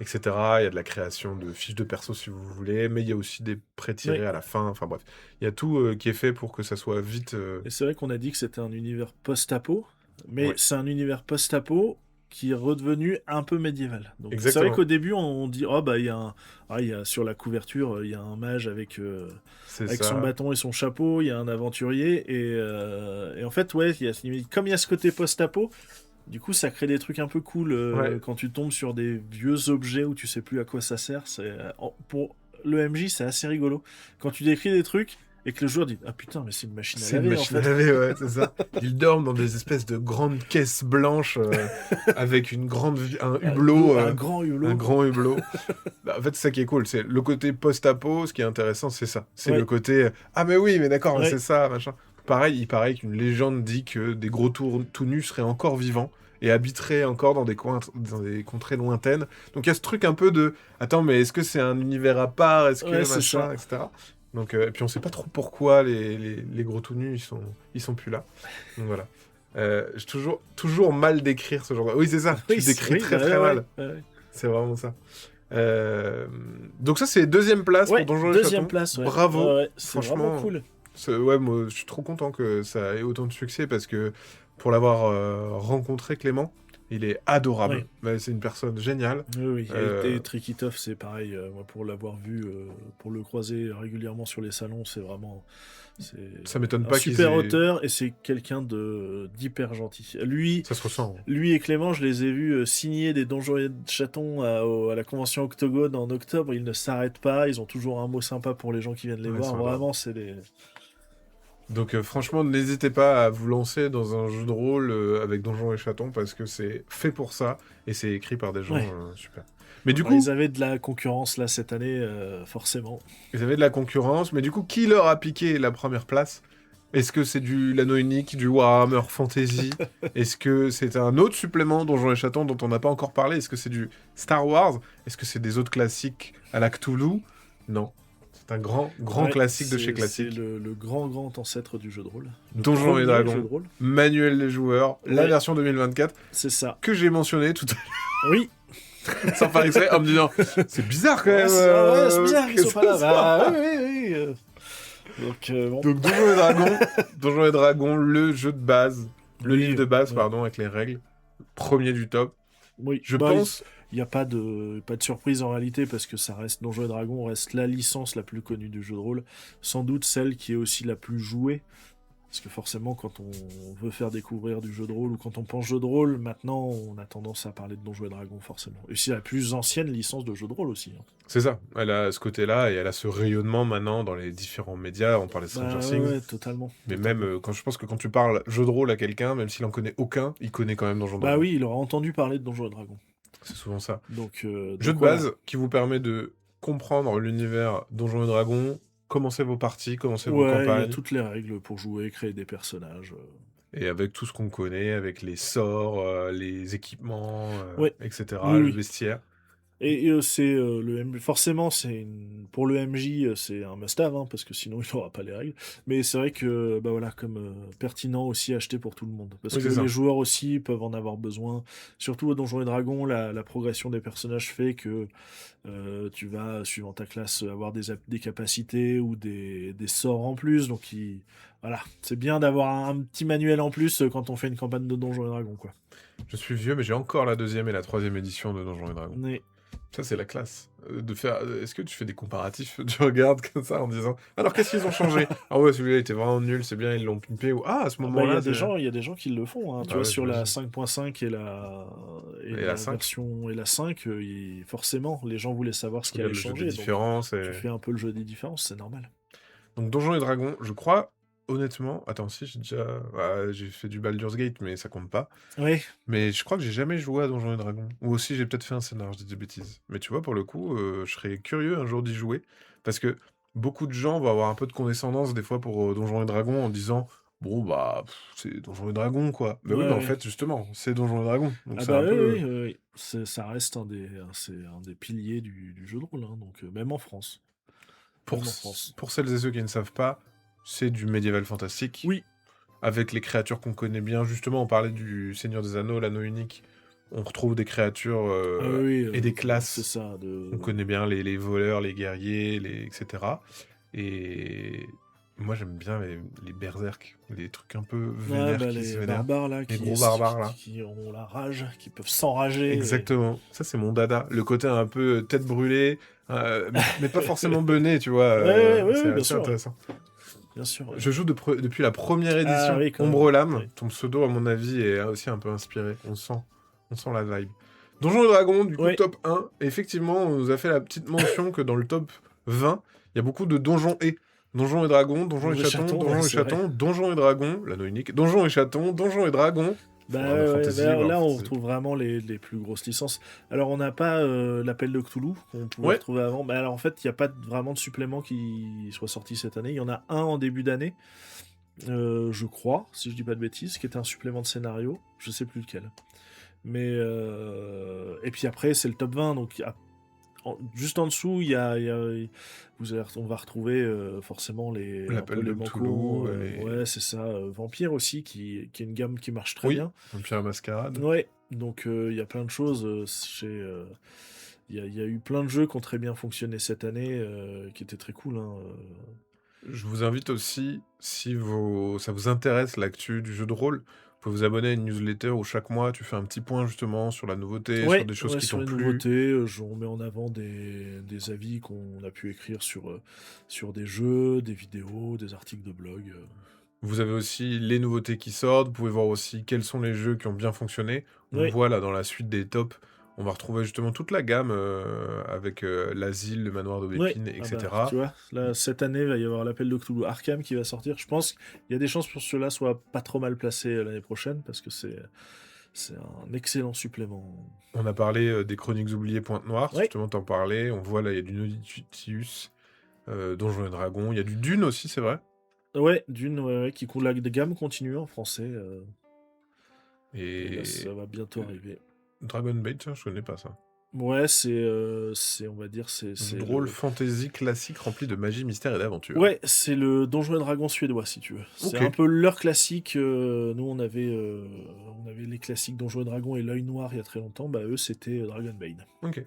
etc. Il y a de la création de fiches de perso si vous voulez, mais il y a aussi des oui. pré-tirés à la fin. Enfin bref, il y a tout qui est fait pour que ça soit vite. Et c'est vrai qu'on a dit que c'était un univers post-apo, mais Ouais, c'est un univers post-apo qui est redevenu un peu médiéval. Donc c'est vrai exactement. qu'au début on dit oh bah il y a sur la couverture il y a un mage C'est avec son ça. bâton et son chapeau, il y a un aventurier et en fait ouais comme il y a ce côté post-apo, du coup ça crée des trucs un peu cool Ouais, quand tu tombes sur des vieux objets où tu sais plus à quoi ça sert. Pour le MJ c'est assez rigolo quand tu décris des trucs et que le joueur dit ah putain mais c'est une machine à c'est une laver en machine à fait. laver, ouais, c'est ça. Ils dorment dans des espèces de grandes caisses blanches avec un hublot, Un grand un hulot. grand hublot. Bah, en fait, c'est ça qui est cool. C'est le côté post-apo. Ce qui est intéressant, c'est ça. C'est le Ouais, côté ah mais oui, mais d'accord, mais c'est ouais. ça, machin. Pareil, il paraît qu'une légende dit que des gros tout nus seraient encore vivants et habiteraient encore dans des contrées lointaines. Donc il y a ce truc un peu de attends, mais est-ce que c'est un univers à part? Est-ce Ouais, que c'est ça. machin, etc. Donc et puis on sait pas trop pourquoi les gros tout nus ils sont plus là. Donc voilà. J'ai toujours mal décrire ce genre de... Oui, c'est ça. Tu Oui, le décris oui, très bah ouais, très ouais, mal. ouais. C'est vraiment ça. Euh, Donc ça, c'est deuxième place pour Ouais, Donjons et deuxième Chatons. place, ouais. Ouais, Bravo. ouais, c'est vraiment Franchement, cool. ouais, moi, je suis trop content que ça ait autant de succès parce que pour l'avoir rencontré, Clément, il est adorable. Oui, Ouais, c'est une personne géniale. oui, oui. Euh, Et Trikitov, c'est pareil. Moi, pour l'avoir vu, pour le croiser régulièrement sur les salons, c'est Ça m'étonne un pas qu'ils super aient... auteur et c'est quelqu'un de d'hyper gentil. Ça se ressent. Lui et Clément, je les ai vus signer des Donjons et Chatons à la convention Octogone en octobre. Ils ne s'arrêtent pas. Ils ont toujours un mot sympa pour les gens qui viennent les Ouais, ils voir. sont adorables. Vraiment, c'est des. Donc franchement, n'hésitez pas à vous lancer dans un jeu de rôle avec Donjons et Chatons parce que c'est fait pour ça et c'est écrit par des gens Ouais. super. Mais du Alors, ils coup, avaient de la concurrence là cette année, forcément. ils avaient de la concurrence, mais du coup, qui leur a piqué la première place? Est-ce que c'est du l'anneau unique, du Warhammer Fantasy? Est-ce que c'est un autre supplément Donjons et Chatons dont on n'a pas encore parlé? Est-ce que c'est du Star Wars? Est-ce que c'est des autres classiques à la Cthulhu? Non. C'est un grand Ouais, classique de chez c'est classique. le grand ancêtre du jeu de rôle. Le Donjons et premier jeu Dragons, de rôle. manuel des joueurs, la Ouais, version 2024 c'est ça. que j'ai mentionné tout à Oui, l'heure sans faire exprès en me disant c'est bizarre quand même. ouais, c'est bizarre qu'ils Que sont ça pas là. soit Bah, pas. oui, oui, oui. Donc, bon. Donc Donjons et Dragons, Donjons et Dragons, le jeu de base, le livre Oui, de base, ouais. pardon, avec les règles, premier du top. Oui, Je bah, pense, il n'y a pas de surprise en réalité parce que ça reste Donjons et Dragons reste la licence la plus connue du jeu de rôle, sans doute celle qui est aussi la plus jouée. Parce que forcément, quand on veut faire découvrir du jeu de rôle ou quand on pense jeu de rôle, maintenant on a tendance à parler de Donjons et Dragons forcément. Et c'est la plus ancienne licence de jeu de rôle aussi, hein. c'est ça. Elle a ce côté-là et elle a ce rayonnement maintenant dans les différents médias. On parlait de Stranger Bah ouais, Things, ouais, totalement, mais même totalement. quand je pense que quand tu parles jeu de rôle à quelqu'un, même s'il en connaît aucun, il connaît quand même Donjons et Bah Dragons. oui, il aura entendu parler de Donjons et Dragons. C'est souvent ça. Jeu Donc de voilà. base qui vous permet de comprendre l'univers Donjons et Dragons, commencer vos parties, commencer vos Ouais, il y a campagnes, toutes les règles pour jouer, créer des personnages. et avec tout ce qu'on connaît, avec les sorts, les équipements, Ouais, oui, etc., le oui. bestiaire. Forcément, pour le MJ, c'est un must-have, hein, parce que sinon il n'aura pas les règles. Mais c'est vrai que, bah voilà, comme pertinent aussi à acheter pour tout le monde. Parce Oui, que c'est ça. les joueurs aussi peuvent en avoir besoin. Surtout à Donjons et Dragons, la progression des personnages fait que tu vas, suivant ta classe, avoir des capacités ou des sorts en plus. Voilà, c'est bien d'avoir un petit manuel en plus quand on fait une campagne de Donjons et Dragons, quoi. Je suis vieux, mais j'ai encore la deuxième et la troisième édition de Donjons et Dragons. Mais Ça, c'est la classe. De faire... Est-ce que tu fais des comparatifs? Tu regardes comme ça en disant alors qu'est-ce qu'ils ont changé? Ah ouais, celui-là était vraiment nul, c'est bien, ils l'ont pimpé. Ou ah, à ce ah bah, moment-là, c'est. il y a des gens qui le font, hein. Tu Ah vois, ouais, sur la j'imagine. 5.5 et Et la la 5, version et la 5, forcément, les gens voulaient savoir ce qui allait regarde le jeu des changer. Donc, différences. tu fais un peu le jeu des différences, c'est normal. Donc Donjons et Dragons, je crois, honnêtement. Attends, si, j'ai déjà. J'ai fait du Baldur's Gate, mais ça compte pas. Oui, Mais je crois que j'ai jamais joué à Donjons et Dragons. Ou aussi, j'ai peut-être fait un scénar, je dis des bêtises. Mais tu vois, pour le coup, je serais curieux un jour d'y jouer. Parce que beaucoup de gens vont avoir un peu de condescendance des fois pour Donjons et Dragons en disant bon, bah, c'est Donjons et Dragons, quoi. Bah Ouais, oui, mais en ouais. fait, justement, c'est Donjons et Dragons. Donc Ah c'est bah un oui, peu. oui, oui, oui. Ça reste c'est un des piliers du jeu de rôle, hein, donc même en France. Même en France. Pour celles et ceux qui ne savent pas, c'est du médiéval fantastique. Oui, Avec les créatures qu'on connaît bien. Justement, on parlait du Seigneur des Anneaux, l'anneau unique. On retrouve des créatures ah oui, et des c'est classes. ça. On connaît bien les voleurs, les guerriers, etc. Et moi, j'aime bien les berserk, les trucs un peu Ouais, vénères bah qui se les vénèrent. barbares là, Les gros barbares, là. qui ont la rage, qui peuvent s'enrager. Exactement. Ça, c'est mon dada. Le côté un peu tête brûlée, mais pas forcément bené, tu vois. Ouais, ouais, ouais, C'est ouais, bien assez sûr. intéressant. Bien sûr. Ouais. Je joue depuis la première Ah édition. oui, quand même. Ombre Lame, Oui. ton pseudo, à mon avis, est aussi un peu inspiré. On sent la vibe. Donjons et Dragons, du coup, Oui. top 1. Et effectivement, on nous a fait la petite mention que dans le top 20, il y a beaucoup de donjons et. Donjons et Dragons, Donjons et Mauvais Chatons, chaton, ouais, Donjons et c'est vrai. Chatons, Donjons et Dragons, l'anneau unique, Donjons et Chatons, Donjons et Dragons, Bah Warhammer ouais, ouais, Fantasy, bah Warhammer là, on Fantasy. retrouve vraiment les plus grosses licences. Alors, on n'a pas l'appel de Cthulhu qu'on pouvait Ouais, retrouver avant. Bah alors, en fait, il n'y a pas vraiment de supplément qui soit sorti cette année. Il y en a un en début d'année, je crois, si je dis pas de bêtises, qui était un supplément de scénario. Je sais plus lequel. Mais et puis après, c'est le top 20, donc juste en dessous, on va retrouver forcément un peu l'appel les de mancos. Cthulhu, les. Ouais, c'est ça. Vampire aussi, qui est une gamme qui marche très Oui, bien. Vampire Mascarade. Ouais, donc il y a plein de choses. Il y a eu plein de jeux qui ont très bien fonctionné cette année, qui étaient très cool, hein. Je vous invite aussi, si ça vous intéresse l'actu du jeu de rôle, vous pouvez vous abonner à une newsletter où chaque mois tu fais un petit point justement sur la nouveauté, sur Ouais, des choses ouais, qui sur t'ont les plu. nouveautés, on met en avant des avis qu'on a pu écrire sur des jeux, des vidéos, des articles de blog. Vous avez aussi les nouveautés qui sortent, vous pouvez voir aussi quels sont les jeux qui ont bien fonctionné. On Oui. voit là dans la suite des tops, on va retrouver justement toute la gamme avec l'asile, le manoir Ouais, d'Aubépine, ah bah, etc. tu vois, là, cette année, il va y avoir l'appel de Cthulhu Arkham qui va sortir. Je pense qu'il y a des chances pour que cela soit pas trop mal placé l'année prochaine, parce que c'est un excellent supplément. On a parlé des Chroniques oubliées Pointe-Noire, Ouais, justement t'en parlais. On voit là, il y a du Noditius, Donjons et Dragons, il y a du Dune aussi, c'est vrai. ouais, Dune, ouais, ouais, qui coule la gamme continue en français, et là, Et ça va bientôt arriver. Dragon Bait, ça, je connais pas ça. Ouais, on va dire, Jeu c'est de rôle le... fantasy classique rempli de magie, mystère et d'aventure. Ouais, c'est le Donjons et Dragons suédois, si tu veux. C'est Ok, un peu leur classique. Nous, on avait les classiques Donjons et Dragons et l'œil noir il y a très longtemps. Bah, eux, c'était Dragonbane. ok.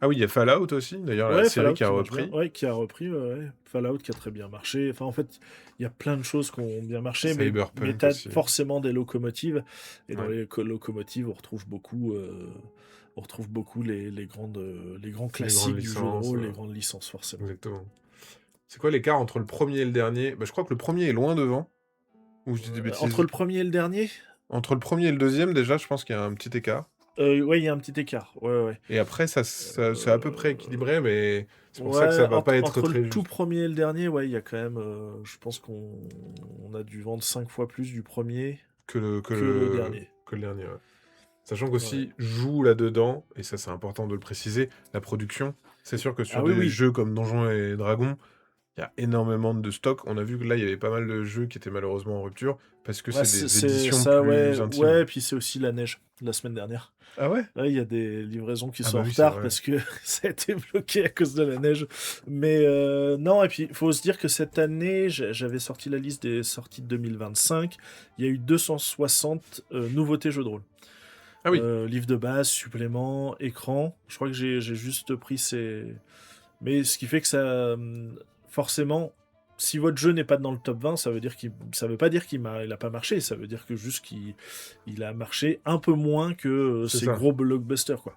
Ah oui, il y a Fallout aussi, d'ailleurs, la Ouais, série Fallout qui a qui marche bien. repris. Ouais, qui a repris. Ouais, ouais. Fallout qui a très bien marché. Enfin, en fait, il y a plein de choses qui ont bien marché, mais Cyberpunk tu as aussi. forcément des locomotives. Et dans Ouais, les locomotives, on retrouve beaucoup les grands les grandes classiques du jeu de licences, rôle, les grandes licences, forcément. exactement. C'est quoi l'écart entre le premier et le dernier? Bah, je crois que le premier est loin devant, ou je dis des Entre bêtises. le premier et le dernier, Entre le premier et le deuxième, déjà, je pense qu'il y a un petit écart. ouais, il y a un petit écart. Ouais, ouais. Et après, c'est à peu près Euh, équilibré, mais c'est pour ça que Ouais, ça va pas être entre le très tout juste. premier et le dernier, ouais, il y a quand même. Je pense on a dû vendre 5 fois plus du premier que le dernier. Que le dernier, ouais. Sachant Ouais. qu'aussi joue là-dedans, et ça c'est important de le préciser, la production. C'est sûr que Ah sur oui, des oui. jeux comme Donjons et Dragons, il y a énormément de stock. On a vu que là, il y avait pas mal de jeux qui étaient malheureusement en rupture, parce que Ouais, c'est des c'est éditions ça, ouais. plus intimes. Ouais, puis c'est aussi la neige, la semaine dernière. Ah ouais? Ouais, il y a des livraisons qui Ah sont bah en oui, c'est retard vrai. parce que ça a été bloqué à cause de la neige. Mais non, et puis il faut se dire que cette année, j'avais sorti la liste des sorties de 2025. Il y a eu 260 nouveautés jeux de rôle. Ah oui, Livre de base, supplément, écran. Je crois que j'ai juste pris ces. Mais ce qui fait que forcément, si votre jeu n'est pas dans le top 20, ça veut pas dire il a pas marché. Ça veut dire que juste qu'il a marché un peu moins que c'est ces ça. gros blockbusters, quoi.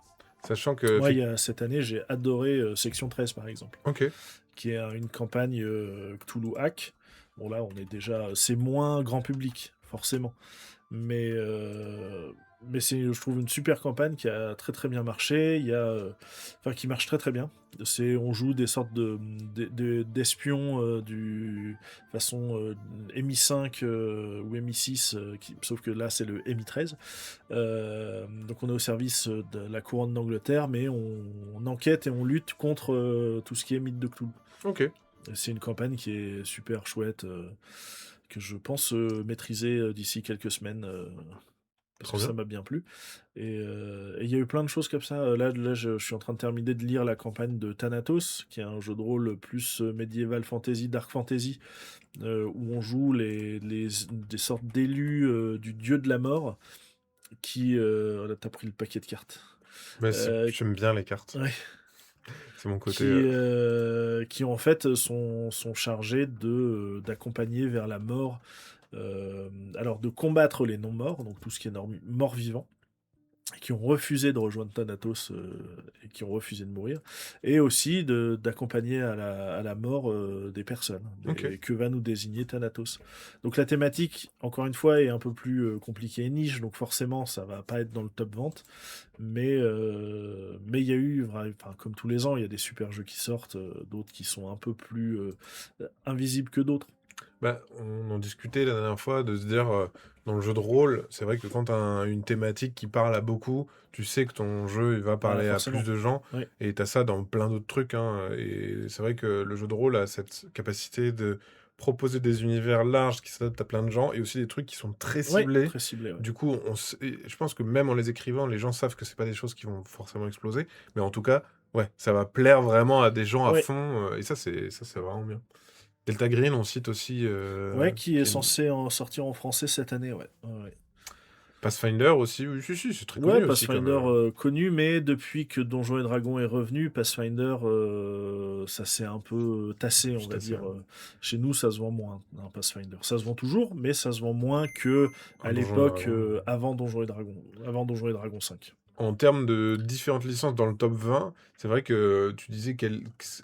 Sachant que... Moi, cette année, j'ai adoré Section 13, par exemple, Ok. qui est une campagne Cthulhu Hack. Bon, là, c'est moins grand public, forcément. Mais, euh, mais je trouve, une super campagne qui a très très bien marché. Enfin, qui marche très très bien. On joue des sortes d'espions façon MI5 ou MI6, sauf que là c'est le MI13. Donc on est au service de la couronne d'Angleterre, mais on enquête et on lutte contre tout ce qui est mythe de Cthulhu. Ok. C'est une campagne qui est super chouette. que je pense maîtriser d'ici quelques semaines. Parce Trop que ça bien. m'a bien plu. Et il y a eu plein de choses comme ça. Là je suis en train de terminer de lire la campagne de Thanatos, qui est un jeu de rôle plus médiéval fantasy, dark fantasy, où on joue des sortes d'élus du dieu de la mort, qui... là, t'as pris le paquet de cartes. Mais Euh, j'aime bien les cartes. ouais, C'est mon côté. qui en fait sont chargés d'accompagner vers la mort, alors de combattre les non-morts, donc tout ce qui est mort-vivant, qui ont refusé de rejoindre Thanatos et qui ont refusé de mourir, et aussi d'accompagner à la mort des personnes, Ok. que va nous désigner Thanatos. Donc la thématique, encore une fois, est un peu plus compliquée et niche, donc forcément ça va pas être dans le top vente, mais il y a eu, enfin, comme tous les ans, il y a des super jeux qui sortent, d'autres qui sont un peu plus invisibles que d'autres. Bah, on en discutait la dernière fois de se dire, dans le jeu de rôle, c'est vrai que quand tu as une thématique qui parle à beaucoup, tu sais que ton jeu il va Bah parler à plus forcément, de gens, oui. et tu as ça dans plein d'autres trucs, hein, et c'est vrai que le jeu de rôle a cette capacité de proposer des univers larges qui s'adaptent à plein de gens, et aussi des trucs qui sont très Oui, ciblés. très ciblé, ouais. Du coup, et je pense que même en les écrivant, les gens savent que c'est pas des choses qui vont forcément exploser, mais en tout cas, ouais, ça va plaire vraiment à des gens à Ouais. fond, et ça c'est vraiment bien. Delta Green, on cite aussi Ouais, qui est qui est censé en sortir en français cette année, ouais. Ouais, ouais. Pathfinder aussi, oui, si, si, c'est très Ouais, connu aussi comme. Pathfinder connu, mais depuis que Donjons et Dragons est revenu, Pathfinder, ça s'est un peu tassé, on Juste va assez, dire. Chez nous, ça se vend moins, un Pathfinder. Ça se vend toujours, mais ça se vend moins que à un Donjon et l'époque Dragon. avant Donjons et Dragons 5. En termes de différentes licences dans le top 20, c'est vrai que tu disais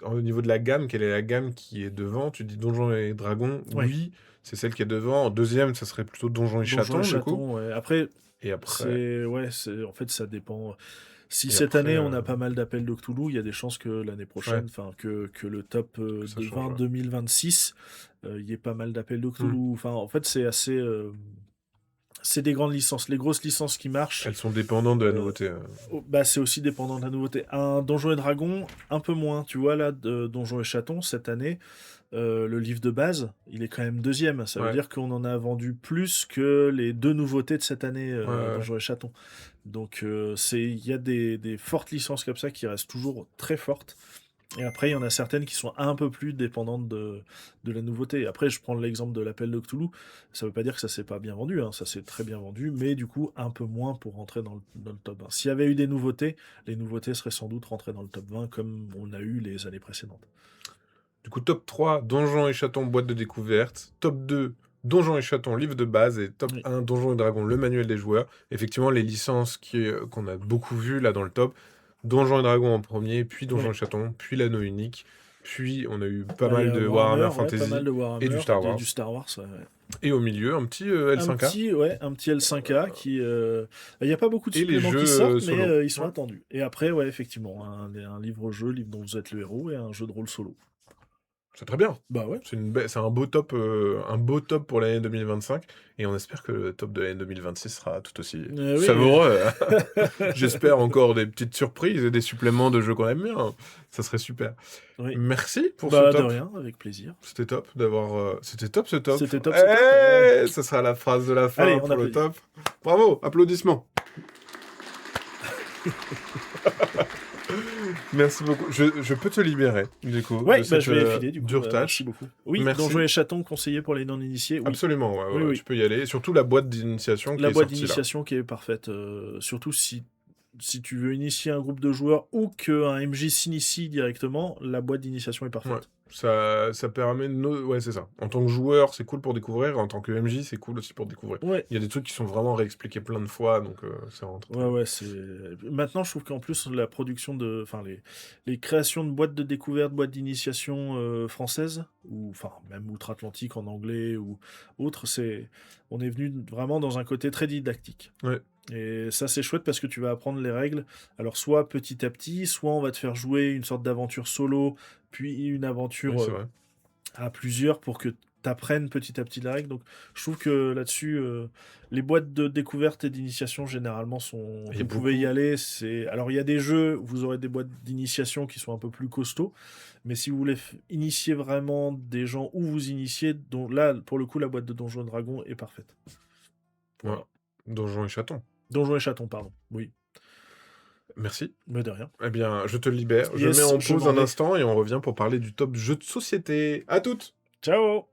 au niveau de la gamme, quelle est la gamme qui est devant? Tu dis Donjons et Dragons, Oui, oui, c'est celle qui est devant. En deuxième, ça serait plutôt Donjons et Donjons et Chatons, du coup. Chatons, ouais. Après, Et après, en fait, ça dépend. Si et cette après, année on a pas mal d'appels de Cthulhu, il y a des chances que l'année ouais, prochaine, enfin que le top que ça de change. 20 Ouais. 2026, il y ait pas mal d'appels de Hmm. Cthulhu. Enfin, en fait, c'est assez, c'est des grandes licences. Les grosses licences qui marchent, Elles sont dépendantes de la euh, nouveauté. bah, c'est aussi dépendant de la nouveauté. Un Donjons et Dragons, un peu moins. Tu vois là, de Donjons et Chatons cette année, le livre de base, il est quand même deuxième. Ça veut Ouais, dire qu'on en a vendu plus que les deux nouveautés de cette année ouais, à ouais. Donjons et Chatons. Donc il y a des fortes licences comme ça qui restent toujours très fortes. Et après, il y en a certaines qui sont un peu plus dépendantes de la nouveauté. Après, je prends l'exemple de l'appel de Cthulhu. Ça veut pas dire que ça s'est pas bien vendu, hein. Ça s'est très bien vendu, mais du coup, un peu moins pour rentrer dans le top 20. S'il y avait eu des nouveautés, les nouveautés seraient sans doute rentrées dans le top 20 comme on a eu les années précédentes. Du coup, top 3, Donjons et Chatons, boîte de découverte. Top 2, Donjons et Chatons, livre de base. Et top Oui. 1, Donjons et Dragons, le manuel des joueurs. Effectivement, les licences qu'on a beaucoup vues là dans le top. Donjons et Dragons en premier, puis Donjons et Oui. Chatons, puis l'anneau unique. Puis on a eu pas Bah, il y mal a de Warhammer Warhammer, ouais, pas mal Fantasy de et du Warhammer, Star Wars. du Star Wars, ouais, ouais. Et au milieu, un petit L5A. Un petit L5A qui. Il n'y a pas beaucoup de Et les suppléments qui jeux sortent, mais solo. ils sont Ouais. attendus. Et après, ouais, effectivement, un livre-jeu, livre dont vous êtes le héros, et un jeu de rôle solo. C'est très bien. Bah ouais. C'est un beau top pour l'année 2025. Et on espère que le top de l'année 2026 sera tout aussi Oui. savoureux. J'espère encore des petites surprises et des suppléments de jeux qu'on aime bien. Ça serait super. Oui. Merci pour ce Bah de top. rien, avec plaisir. C'était top d'avoir. C'était top ce top. C'était top ce top. Ouais. Ça sera la phrase de la Allez, fin on pour le applaudit. top. Bravo, applaudissements. Merci beaucoup. Je peux te libérer, du coup, de Ouais, bah cette je vais filer du coup. dure Bah, merci tâche. beaucoup. Oui, Donjons Merci. et Chatons conseillé pour les non-initiés. Oui. Absolument, ouais, Oui, ouais, ouais, tu oui. peux y aller. Et surtout la boîte d'initiation qui La est boîte sortie là. d'initiation qui est parfaite. Surtout si tu veux initier un groupe de joueurs ou qu'un MJ s'initie directement, la boîte d'initiation est Ouais. parfaite. Ça permet de. Ouais, c'est ça. En tant que joueur, c'est cool pour découvrir. En tant que MJ, c'est cool aussi pour découvrir. Ouais. Il y a des trucs qui sont vraiment réexpliqués plein de fois, donc c'est vraiment très, très Ouais, bien. ouais, c'est. Maintenant, je trouve qu'en plus, la production de. Enfin, les créations de boîtes de découverte, boîtes d'initiation françaises, ou enfin, même outre-Atlantique en anglais ou autre, on est venu vraiment dans un côté très didactique. Ouais, Et ça, c'est chouette parce que tu vas apprendre les règles. Alors, soit petit à petit, soit on va te faire jouer une sorte d'aventure solo, puis une oui, aventure c'est vrai. à plusieurs pour que t'apprennent petit à petit la règle. Donc, je trouve que là-dessus, les boîtes de découverte et d'initiation, généralement, sont. Il y a Vous pouvez y beaucoup. aller. Alors, il y a des jeux où vous aurez des boîtes d'initiation qui sont un peu plus costauds. Mais si vous voulez initier vraiment des gens où vous initiez, donc là, pour le coup, la boîte de Donjons et Dragons est parfaite. Ouais. Voilà. Donjons et Chatons. Donjons et Chatons, pardon. Oui, Merci. mais de rien. Eh bien, je te libère. Je mets Yes, en je pause m'en un vais. instant et on revient pour parler du top jeu de société. À toutes! Ciao!